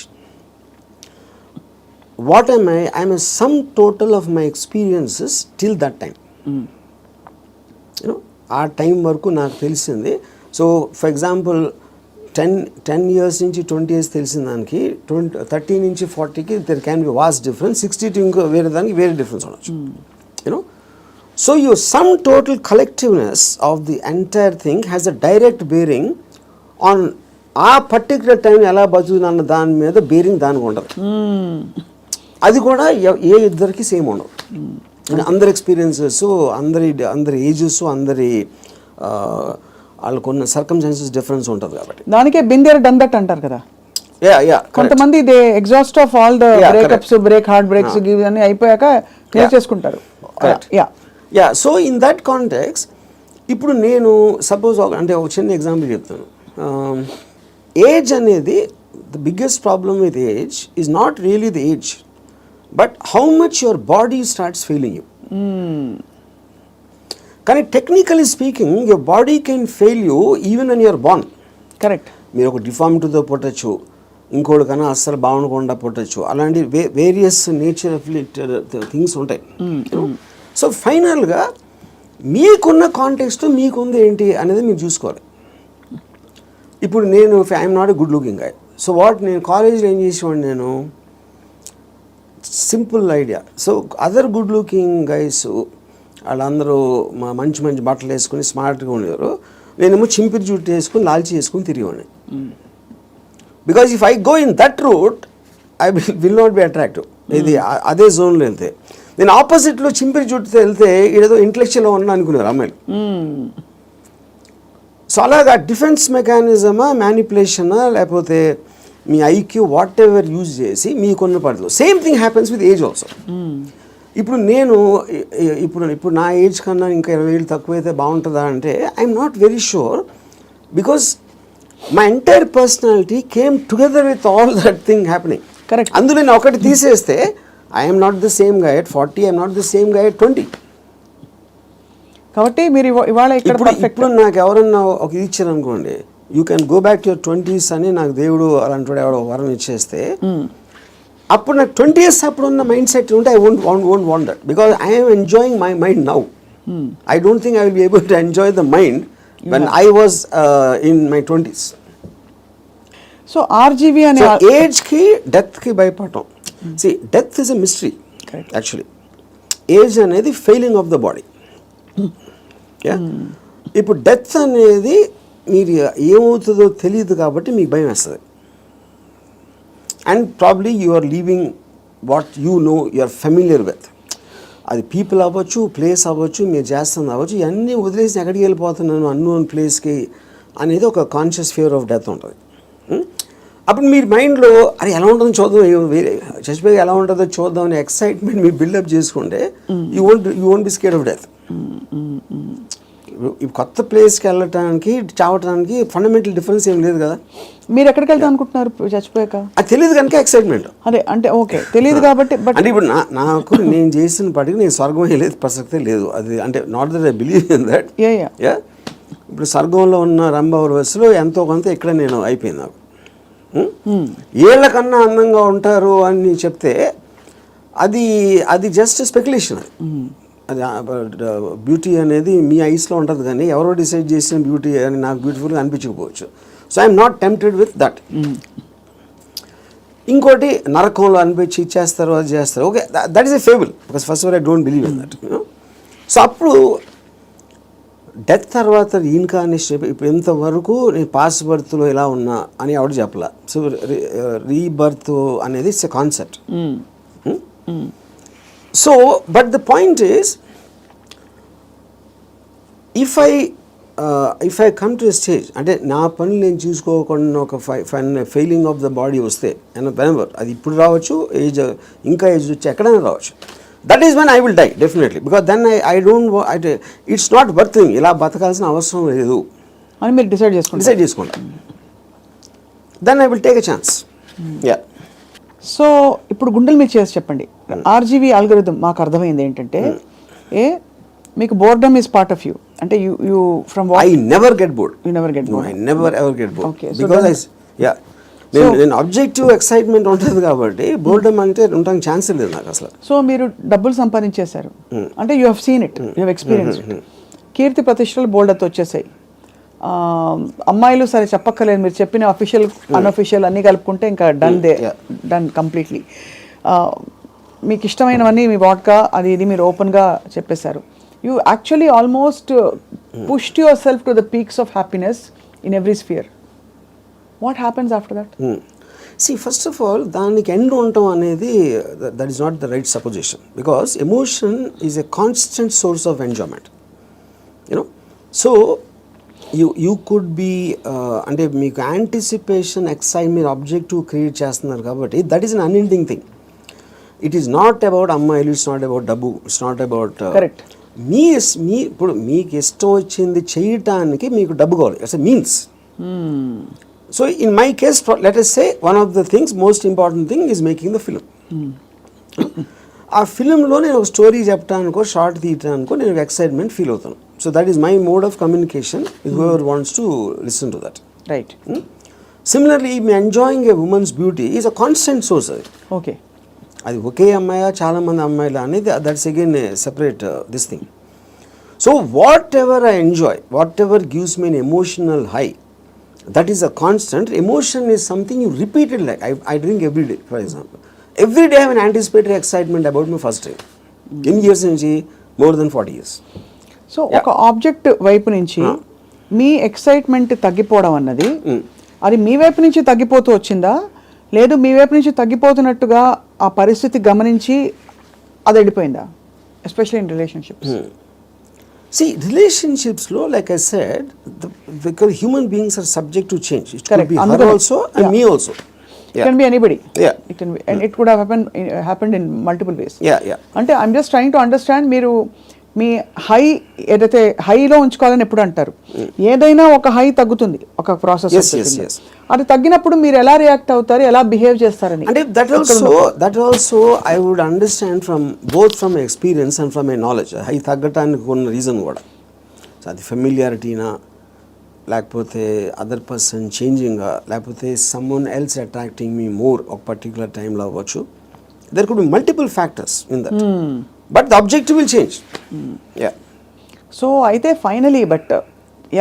[SPEAKER 3] what I'm a sum total of my experiences till that time. You know, ఆ టైం వరకు నాకు తెలిసింది. సో ఫర్ ఎగ్జాంపుల్ 10 years నుంచి 20 years తెలిసిన దానికి 30 నుంచి 40కి there can be vast difference, 60 to ఇంకో వేరే దానికి వేరే డిఫరెన్స్ ఉండొచ్చు. You know, so your sum total collectiveness of the entire thing has a direct bearing on ఆ పర్టికులర్ టైం ఎలా బతుకుతున్న దాని మీద బేరింగ్ దానికి ఉండదు. అది కూడా ఏ ఇద్దరికి సేమ్ ఉండవు. అందరి ఎక్స్పీరియన్సెస్, అందరి ఏజెస్, అందరి వాళ్ళకున్న సర్కమ్స్టాన్సెస్ డిఫరెన్స్ ఉంటుంది కాబట్టి
[SPEAKER 2] దానికే బిందేర్ డన్ దట్ అంటారు కదా. కొంతమంది they exhaust of all the breakups, heart breaks అన్ని అయిపోయాక క్లియర్ చేసుకుంటారు.
[SPEAKER 3] సో ఇన్ దట్ కాంటెక్స్ ఇప్పుడు నేను సపోజ్ అంటే ఒక చిన్న ఎగ్జాంపుల్ చెప్తాను. ఏజ్ అనేది the biggest problem with age is not really the age, but how much your body starts feeling you. కానీ technically speaking your body can fail you even when you're born.
[SPEAKER 2] Correct.
[SPEAKER 3] మీరు ఒక డిఫార్మిటీతో పుట్టచ్చు, ఇంకోటి కన్నా అస్సలు బాగుండకుండా పుట్టచ్చు, అలాంటి various nature things ఉంటాయి. So ఫైనల్గా మీకున్న కాంటెక్స్ట్ మీకుంది ఏంటి అనేది మీరు చూసుకోవాలి. ఇప్పుడు నేను I'm not a good looking guy. So నేను కాలేజ్లో ఏం చేసేవాడిని, నేను simple idea. So other good looking guys వాళ్ళందరూ మంచి బట్టలు వేసుకుని స్మార్ట్గా ఉండేవారు, నేనేమో చింపిరి జుట్టు వేసుకుని లాల్చి వేసుకుని తిరిగేవాడిని. Because if I go in that route I will not be attractive. ఇది అదే జోన్లో వెళ్తే, నేను ఆపోజిట్లో చింపిరి జుట్టుతో వెళ్తే ఏదో ఇంటలెక్చువల్గా ఉన్నా అనుకున్నారు అమ్మాయిలు. సో అలాగా డిఫెన్స్ మెకానిజమా, మ్యానిపులేషనా, లేకపోతే మీ ఐక్యూ వాట్ ఎవర్ యూజ్ చేసి మీకున్న పరిధిలో same thing happens with age also. ఇప్పుడు నేను ఇప్పుడు నా ఏజ్ కన్నా ఇంకా 20 ఏళ్ళు తక్కువైతే బాగుంటుందా అంటే I'm not very sure, because my entire personality came together with all that thing happening.
[SPEAKER 2] Correct.
[SPEAKER 3] అందులో నేను ఒకటి తీసేస్తే I'm not the same guy at 40, I'm not the same guy at 20.
[SPEAKER 2] కాబట్టి మీరు ఇవాళ
[SPEAKER 3] ఇప్పుడు నాకు ఎవరన్నా ఒక ఇది ఇచ్చారు అనుకోండి, you can go back to your 20s అని నాకు దేవుడు అలాంటి ఎవడో వరం ఇచ్చేస్తే, అప్పుడు నాకు 20 years అప్పుడు ఉన్న మైండ్ సెట్ ఉంటే I won't want that, because I'm enjoying my mind now. I don't think I will be able to enjoy the mind when I was in my 20s.
[SPEAKER 2] So RGV అనే
[SPEAKER 3] ఏజ్కి డెత్కి భయపడటం. See, death is a mystery. Actually age అనేది failing of the body. ఇప్పుడు death అనేది మీరు ఏమవుతుందో తెలియదు కాబట్టి మీకు భయం వేస్తుంది. And probably you are leaving what you no, you are familiar with. అది పీపుల్ అవ్వచ్చు, ప్లేస్ అవ్వచ్చు, మీరు చేస్తుంది అవ్వచ్చు, ఇవన్నీ వదిలేసి ఎక్కడికి వెళ్ళిపోతున్నాను అన్నోన్ ప్లేస్కి అనేది ఒక కాన్షియస్ ఫియర్ ఆఫ్ డెత్ ఉంటుంది. అప్పుడు మీరు మైండ్లో అది ఎలా ఉంటుందో చూద్దాం, వేరే చచ్చిపోయి ఎలా ఉంటుందో చూద్దాం అనే ఎక్సైట్మెంట్ మీరు బిల్డప్ చేసుకుంటే you won't be scared of death. ఈ కొత్త ప్లేస్కి వెళ్ళటానికి చావటానికి ఫండమెంటల్ డిఫరెన్స్ ఏం లేదు కదా.
[SPEAKER 2] మీరు ఎక్కడికి వెళ్తాం అనుకుంటున్నారు చచ్చిపోయాక?
[SPEAKER 3] అది తెలియదు కనుక ఎక్సైట్మెంట్.
[SPEAKER 2] అదే అంటే ఓకే తెలియదు కాబట్టి. బట్
[SPEAKER 3] అంటే ఇప్పుడు నాకు నేను చేసిన పాటికి నేను స్వర్గం వెళ్ళేది ప్రసక్తే లేదు. అది అంటే not that I believe in that. Yeah ఇప్పుడు స్వర్గంలో ఉన్న రంభావరవస్సులో ఎంతో కొంత ఇక్కడ నేను అయిపోయింది. నాకు ఏళ్ళకన్నా అందంగా ఉంటారు అని చెప్తే అది జస్ట్ స్పెక్యులేషన్. అది బ్యూటీ అనేది మీ ఐస్లో ఉంటుంది కానీ ఎవరో డిసైడ్ చేసిన బ్యూటీ అని నాకు బ్యూటిఫుల్గా అనిపించకపోవచ్చు. So I'm not tempted with that. ఇంకోటి నరకంలో అనిపించి ఇచ్చేస్తారు, అది చేస్తారు. Okay, that is a fable, because first of all I don't believe in that. So అప్పుడు డెత్ తర్వాత రీఇన్కార్నేషన్ ఇప్పుడు ఇంతవరకు నేను పాస్ట్ బర్త్లో ఎలా ఉన్నా అని ఎవరు చెప్పలా. సో రీబర్త్ అనేది it's a concept. So but the point is if I come to a stage, అంటే నా పనులు నేను చూసుకోకుండా ఒక ఫెయిలింగ్ ఆఫ్ ద బాడీ వస్తే అది ఇప్పుడు రావచ్చు, ఇంకా ఏజ్ వచ్చి ఎక్కడైనా రావచ్చు. That is when I will die definitely, because then I don't it's not worthing, ఇలా బతకాల్సిన అవసరం లేదు
[SPEAKER 2] అని మీరు డిసైడ్
[SPEAKER 3] చేసుకుంటా. Then I will take a chance. Yeah.
[SPEAKER 2] So ఇప్పుడు గుండెలు మీరు చేసి చెప్పండి. ఆర్జీవీ అల్గోరిథం మాకు అర్థమైంది ఏంటంటే మీకు boredom is part of you. అంటే you from
[SPEAKER 3] I never get bored.
[SPEAKER 2] You never get bored.
[SPEAKER 3] I never ever get bored.
[SPEAKER 2] Okay, so
[SPEAKER 3] because నేను ఆబ్జెక్టివ్ ఎక్సైట్మెంట్ ఉంటుంది కాబట్టి బోర్డమ్ అంటే ఉండడానికి ఛాన్స్ లేదు నాకు అసలు.
[SPEAKER 2] సో మీరు డబ్బులు సంపాదించేశారు అంటే you have seen it, you have experience it. కీర్తి ప్రతిష్టలు బోల్డర్తో వచ్చేసాయి. అమ్మాయిలు సరే చెప్పక్కర్లేదు, మీరు చెప్పిన అఫీషియల్ అన్అఫీషియల్ అన్నీ కలుపుకుంటే ఇంకా డన్ కంప్లీట్లీ. మీకు ఇష్టమైనవన్నీ మీ వాడ్కా అది ఇది మీరు ఓపెన్గా చెప్పేశారు. You actually almost pushed yourself to the peaks of happiness in every sphere. What happens after that?
[SPEAKER 3] See, first of all, దానికి ఎండ్ ఉండటం అనేది that is not the right supposition, because emotion is a constant source of enjoyment. You know, so you could be అంటే మీకు anticipation excite మీరు objective create చేస్తున్నారు కాబట్టి that is an unending thing. It is not about అమ్మాయిలు, it's not about డబ్బు, it's not about
[SPEAKER 2] correct.
[SPEAKER 3] మీ ఇప్పుడు మీకు ఇష్టం వచ్చింది చేయటానికి మీకు డబ్బు కావాలి, it's a means. So in my case, let us say one of the things, most important thing is making the film. ఆ ఫిలింలో నేను ఒక స్టోరీ చెప్పడానికో షార్ట్ తీయటానికో నేను ఎక్సైట్మెంట్ ఫీల్ అవుతాను. So that is my mode of communication with whoever wants to listen to that.
[SPEAKER 2] Right.
[SPEAKER 3] Similarly me enjoying A women's beauty is a constant source. అది
[SPEAKER 2] okay,
[SPEAKER 3] అది ఒకే అమ్మాయా చాలామంది అమ్మాయిలా అనేది that's again separate this thing. So what ever I enjoy, what ever gives me N emotional high, that is a constant. Emotion is something you repeat it. Like I drink every day, for example. Every day I have an anticipatory excitement about my first time. In years nunchi more than 40 years.
[SPEAKER 2] So ఒక object వైపు నుంచి మీ excitement తగ్గిపోవడం అన్నది అది మీ వైపు నుంచి తగ్గిపోతూ వచ్చిందా, లేదు మీ వైపు నుంచి తగ్గిపోతున్నట్టుగా ఆ పరిస్థితి గమనించి అది వెళ్ళిపోయిందా? Especially in relationships.
[SPEAKER 3] See, relationships lo, like I said, because human beings are subject to change. It could be her also and me also.
[SPEAKER 2] It can be anybody.
[SPEAKER 3] Yeah.
[SPEAKER 2] It can be, and it could have happened in multiple ways.
[SPEAKER 3] Yeah.
[SPEAKER 2] అంటే I'm just trying to understand, మీరు మీ high ఏదైతే హైలో ఉంచుకోవాలని ఎప్పుడు అంటారు, ఏదైనా ఒక high తగ్గుతుంది ఒక ప్రాసెస్.
[SPEAKER 3] Yes.
[SPEAKER 2] అది తగ్గినప్పుడు మీరు ఎలా రియాక్ట్ అవుతారు, ఎలా బిహేవ్ చేస్తారని
[SPEAKER 3] అంటే that also I would understand from both from my experience and from my knowledge. High తగ్గటానికి ఉన్న రీజన్ కూడా అది ఫెమిలియారిటీనా, లేకపోతే అదర్ పర్సన్ చేంజింగా, లేకపోతే someone else attracting me more ఒక పర్టికులర్ టైంలో అవ్వచ్చు. There could be multiple factors in that, but the objective will change. Yeah.
[SPEAKER 2] So అయితే ఫైనలీ బట్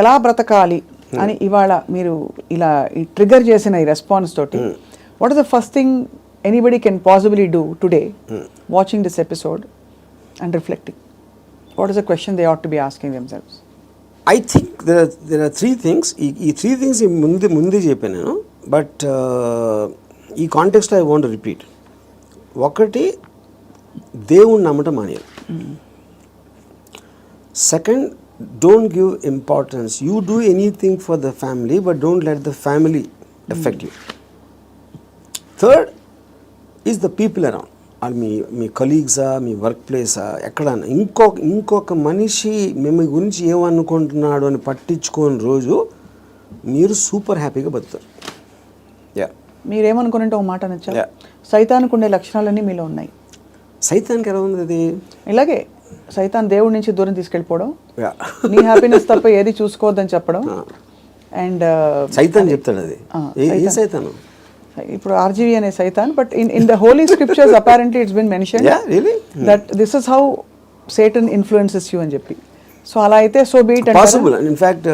[SPEAKER 2] ఎలా బ్రతకాలి అని ఇవాళ మీరు ఇలా ట్రిగర్ చేసిన ఈ రెస్పాన్స్ తోటి what is the first thing anybody can possibly do today, watching this episode and reflecting? What is the question they ought to be asking themselves?
[SPEAKER 3] I think there are three things. ఈ three things ముందే చెప్పాను నేను, but ఈ context I want repeat. ఒకటి, దేవుణ్ణి నమ్మటం మానేయాలి. Second, don't give importance. You do anything for the family, but don't let the family effect you. Third is the people around. అది మీ కలీగ్సా, మీ వర్క్ ప్లేసా, ఎక్కడన్నా ఇంకొక మనిషి మేము గురించి ఏమనుకుంటున్నాడు అని పట్టించుకోని రోజు మీరు సూపర్ హ్యాపీగా బతుకుతారు. యా,
[SPEAKER 2] మీరేమనుకున్నట్టు ఒక మాట అనొచ్చా?
[SPEAKER 3] Yeah.
[SPEAKER 2] సైతానికి ఉండే లక్షణాలన్నీ మీలో ఉన్నాయి.
[SPEAKER 3] సైతానికి ఎలా ఉంది అది?
[SPEAKER 2] ఇలాగే సైతాన్ దేవుడి నుంచి దూరం తీసుకెళ్ళిపోవడం,
[SPEAKER 3] యా,
[SPEAKER 2] నీ హ్యాపీనెస్ తప్ప ఏది చూసుకోవద్దని చెప్పడం. అండ్
[SPEAKER 3] సైతాన్ చెప్తాడు అది. ఏ సైతాను?
[SPEAKER 2] ఇప్పుడు ఆర్జీవి అనే సైతాన్, but in the holy scriptures apparently it's been mention that this is how Satan influences you అని చెప్పి. సో అలా అయితే so be it.
[SPEAKER 3] Possible. In fact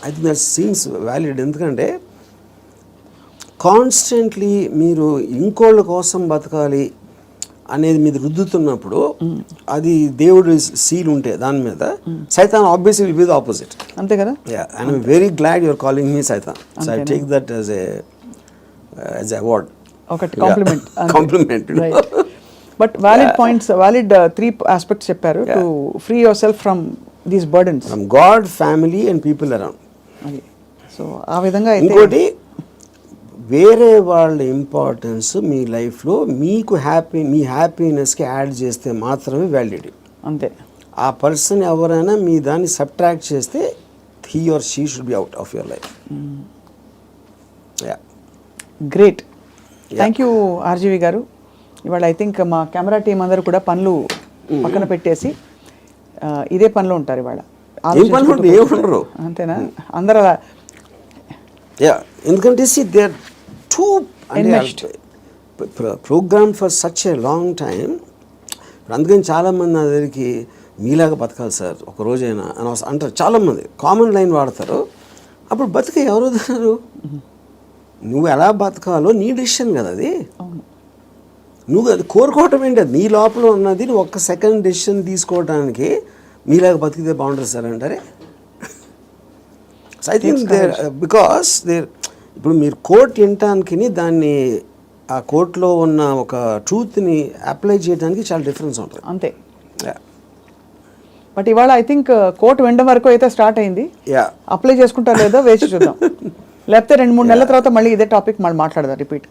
[SPEAKER 3] I think that seems valid. ఎందుకంటే కాన్స్టెంట్లీ మీరు ఇంకోళ్ళ కోసం బతకాలి అనేది మీద రుద్దుతున్నప్పుడు అది దేవుడు సీల్ ఉంటే దాని మీద, సైతాన్ obviously will be the opposite.
[SPEAKER 2] అంతే కదా?
[SPEAKER 3] Yeah, and I'm very glad your calling me సైతాన్. So I take that as a award,
[SPEAKER 2] ఒకటి compliment.
[SPEAKER 3] Compliment.
[SPEAKER 2] But valid points, valid 3 aspects చెప్పారు to free yourself from these burdens.
[SPEAKER 3] From God, family and people around.
[SPEAKER 2] అది so ఆ విధంగా.
[SPEAKER 3] ఇంకోటి, వేరే వాళ్ళ importance మీ లైఫ్లో మీకు మీ హ్యాపీనెస్కి యాడ్ చేస్తే మాత్రమే వ్యాలిడిటీ.
[SPEAKER 2] అంతే.
[SPEAKER 3] ఆ పర్సన్ ఎవరైనా మీ దాన్ని సబ్ట్రాక్ట్ చేస్తే he or she should be out of your life. Yeah,
[SPEAKER 2] great. Thank you RGV గారు. ఇవాళ ఐ థింక్ మా కెమెరా టీం అందరూ కూడా పనులు పక్కన పెట్టేసి ఇదే పనిలో ఉంటారు ఇవాళ.
[SPEAKER 3] ఏమన్నారు
[SPEAKER 2] అంతేనా? అందరూ అలా.
[SPEAKER 3] యా, ఎందుకంటే they are too program for such a long time. అందుకని చాలామంది నా దగ్గరికి మీలాగా బతకాలి సార్ ఒక రోజైనా అని అంటారు. చాలామంది కామన్ లైన్ వాడతారు. అప్పుడు బతికే ఎవరు వదలరు. నువ్వు ఎలా బతకాలో నీ డెసిషన్ కదా అది. నువ్వు అది కోరుకోవటం ఏంటి? అది నీ లోపల ఉన్నది. నువ్వు ఒక్క సెకండ్ డెసిషన్ తీసుకోవడానికి మీలాగా బతికితే బాగుంటుంది సార్ అంటారే. So I think there because there ఇప్పుడు మీరు కోర్ట్ వినటానికి దాన్ని ఆ కోర్టులో ఉన్న ఒక ట్రూత్ని అప్లై చేయడానికి చాలా డిఫరెన్స్ ఉంటుంది.
[SPEAKER 2] అంతే. బట్ ఇవాళ ఐ థింక్ కోర్టు వినడం వరకు అయితే స్టార్ట్ అయింది. అప్లై చేసుకుంటారో లేదో వేచి చూద్దాం. లేకపోతే 2-3 నెలల తర్వాత మళ్ళీ ఇదే టాపిక్ మళ్ళీ మాట్లాడదాం repeat.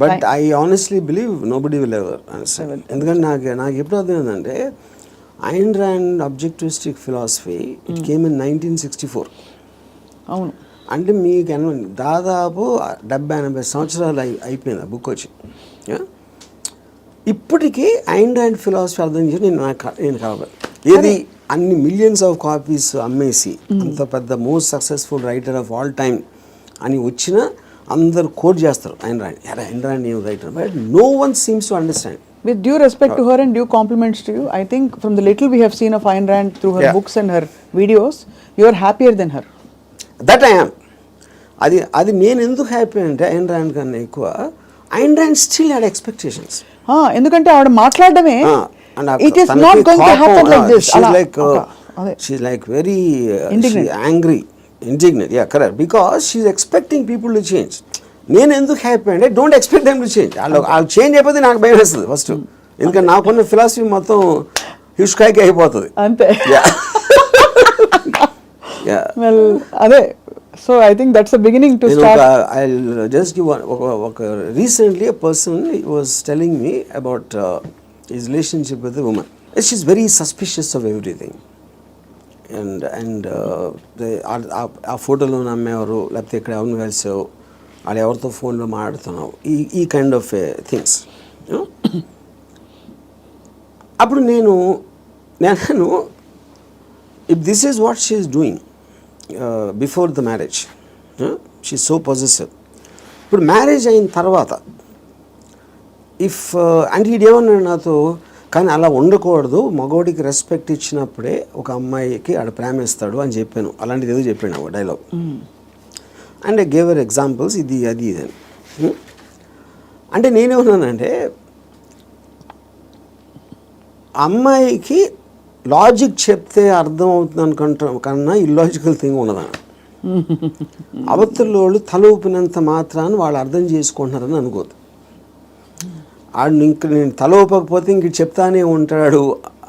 [SPEAKER 3] But I honestly believe nobody will ever understand. ఎందుకంటే నాకు ఎప్పుడు అర్థమైందంటే Ayn Rand objectivistic philosophy it came in 1964.
[SPEAKER 2] అవును.
[SPEAKER 3] అంటే మీకు దాదాపు 70-80 సంవత్సరాలు అయిపోయింది ఆ బుక్ వచ్చి. ఇప్పటికీ ఐన్ ర్యాండ్ ఫిలాసఫీ అర్థం చేసి నేను కావాలి. ఏది అన్ని మిలియన్స్ ఆఫ్ కాపీస్ అమ్మేసి అంత పెద్ద most successful writer of all time అని వచ్చిన అందరు కోట్ చేస్తారు ఐన్ ర్యాండ్ ఏం writer, but no one seems to understand.
[SPEAKER 2] With due respect to her and due compliments to you, I think from the little we have seen of Ayn Rand through her books and her videos, you are happier than her.
[SPEAKER 3] That I am. అది నేను ఎందుకు happy అంటే Ayn Rand కన్నా ఎక్కువ Ayn Rand still had expectations.
[SPEAKER 2] ఎందుకంటే ఆవిడ మాట్లాడడమే it is not going to happen like this.
[SPEAKER 3] She's like very angry, indignant. Yeah, correct. Because she's expecting people to change. నేను ఎందుకు హ్యాపీ అంటే don't expect them to change. వాళ్ళు change అయిపోతే నాకు భయం వేస్తుంది ఫస్ట్. ఎందుకంటే నాకున్న ఫిలాసఫీ మొత్తం హిస్కాయికి అయిపోతుంది
[SPEAKER 2] అంతే. వెల్ అదే. So I think that's the beginning to start.
[SPEAKER 3] I just give ఒక recently a person was telling me about his relationship with the woman. She's very suspicious of everything. And ఆ ఫోటోలో నమ్మేవారు లేకపోతే ఇక్కడ ఎవరిని కలిసావు, వాళ్ళు ఎవరితో ఫోన్లో మాట్లాడుతున్నావు, ఈ కైండ్ ఆఫ్ థింగ్స్. అప్పుడు నేను if this is what she is doing before the marriage, she is so possessive. ఇప్పుడు మ్యారేజ్ అయిన తర్వాత అంటే ఇదేమన్నాడు నాతో, కానీ అలా ఉండకూడదు, మగవాడికి రెస్పెక్ట్ ఇచ్చినప్పుడే ఒక అమ్మాయికి ఆడ ప్రేమిస్తాడు అని చెప్పాను. అలాంటిది ఏదో చెప్పాను ఒక dialogue. And I gave her examples, ఇది అది అని. అంటే నేనేమన్నానంటే అమ్మాయికి లాజిక్ చెప్తే అర్థం అవుతుంది అనుకుంటాం కన్నా ఇల్లాజికల్ థింగ్ ఉన్నదని. అవతలోళ్ళు తల ఊపినంత మాత్రాన్ని వాళ్ళు అర్థం చేసుకుంటున్నారని అనుకోదు. ఆడు ఇంక నేను తల ఊపకపోతే ఇంక చెప్తానే ఉంటాడు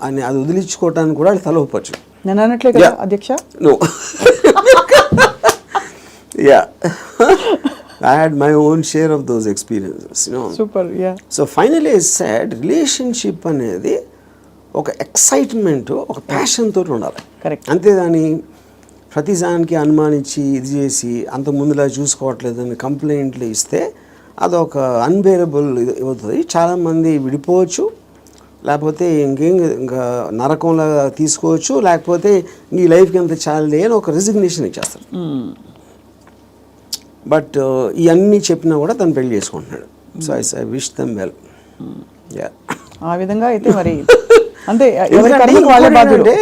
[SPEAKER 3] అని అది వదిలించుకోవటానికి కూడా వాళ్ళు తల ఊపచ్చు.
[SPEAKER 2] నేను అన్నట్లే కదా అధ్యక్ష.
[SPEAKER 3] No. Yeah. I had my own share of those experiences, you know.
[SPEAKER 2] Super, yeah.
[SPEAKER 3] So finally I said, relationship అనేది ఒక ఎక్సైట్మెంట్, ఒక ప్యాషన్ తోటి ఉండాలి.
[SPEAKER 2] Correct.
[SPEAKER 3] అంతేగాని ప్రతిదానికి అనుమానించి ఇది చేసి అంత ముందులా చూసుకోవట్లేదని కంప్లైంట్లు ఇస్తే అదొక అన్బేరబుల్ ఇది అవుతుంది. చాలామంది విడిపోవచ్చు, లేకపోతే ఇంకా నరకంలా తీసుకోవచ్చు, లేకపోతే నీ లైఫ్కి ఎంత చాలే అని ఒక రిజిగ్నేషన్ ఇచ్చేస్తారు. బట్ ఇవన్నీ చెప్పినా కూడా తను పెళ్లి చేసుకుంటున్నాడు. So I wish them well.
[SPEAKER 2] ఆ విధంగా అయితే మరి అంటే
[SPEAKER 3] అంటే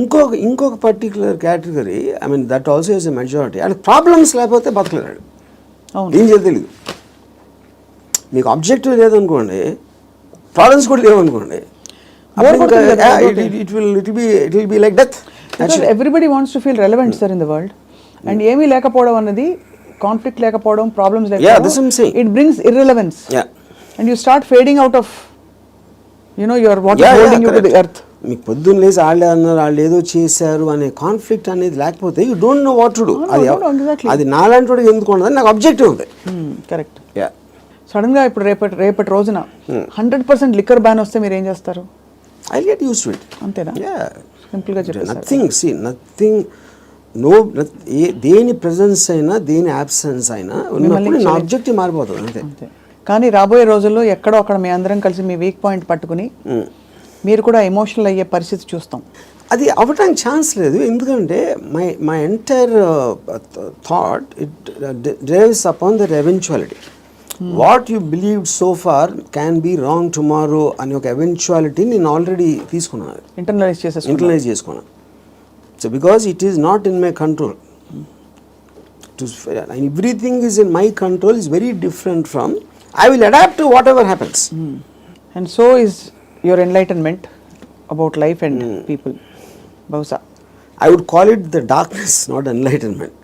[SPEAKER 3] ఇంకొక particular category, I mean that also is a majority. అంటే ప్రాబ్లమ్స్ లేకపోతే బతకలేడు, ఏం చేయాలి తెలియదు. మీకు ఆబ్జెక్టివ్ లేదనుకోండి, ప్రాబ్లమ్స్ కూడా లేవనుకోండి, it will be like death.
[SPEAKER 2] Everybody wants to feel relevant sir in the world. And ఏమీ లేకపోవడం అన్నది, కాన్ఫ్లిక్ట్ లేకపోవడం, ప్రాబ్లమ్స్ లేకపోవడం, it brings irrelevance. And you start fading out of your what is holding you to the earth.
[SPEAKER 3] మీకు పొద్దున్న లేసి వాళ్ళే అన్నారు, వాళ్ళు ఏదో చేశారు అనే కాన్ఫ్లిక్ట్ అనేది లేకపోతే you don't know what to do. అది నాలాంటి వాడికి ఎందుకు ఉండదు, నాకు అబ్జెక్టివ్ ఉంది.
[SPEAKER 2] కరెక్ట్. సడన్ గా ఇప్పుడు రేపటి రోజున 100% లిక్కర్ బ్యాన్ వస్తే మీరు ఏం చేస్తారు?
[SPEAKER 3] I get used to it.
[SPEAKER 2] అంతేనా? సింపుల్ గా చెప్పండి.
[SPEAKER 3] నథింగ్ దేని ప్రెజెన్స్ అయినా దేని అబ్సెన్స్ అయినా ఉన్నప్పుడు నా ఆబ్జెక్టివ్ మారిపోతుంది అంతే.
[SPEAKER 2] కానీ రాబోయే రోజుల్లో ఎక్కడో అక్కడ మీ అందరం కలిసి మీ వీక్ పాయింట్ పట్టుకుని మీరు కూడా ఎమోషనల్ అయ్యే పరిస్థితి చూస్తాం.
[SPEAKER 3] అది అవ్వటానికి ఛాన్స్ లేదు. ఎందుకంటే my entire thought it drives upon that eventuality. What you believed so far can be wrong tomorrow అనే ఒక ఎవెన్చువాలిటీ నేను ఆల్రెడీ తీసుకున్నాను, ఇంటర్నలైజ్ చేసుకున్నాను. So because it is not in my control. Everything is in my control is very different from I will adapt to whatever happens.
[SPEAKER 2] And so is your enlightenment about life and people. Bausa.
[SPEAKER 3] I would call it the darkness, not enlightenment.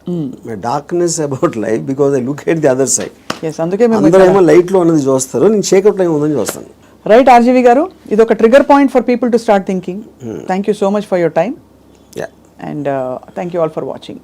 [SPEAKER 3] My darkness about life because I look at the other side.
[SPEAKER 2] Yes, అందుకే మేము
[SPEAKER 3] అందరేమో light లో ఉన్నది చూస్తారు, నేను చీకట్లో ఏముందని చూస్తాను.
[SPEAKER 2] Right RGV గారు, ఇది ఒక trigger point for people to start thinking. Thank you so much for your time.
[SPEAKER 3] Yeah.
[SPEAKER 2] And thank you all for watching.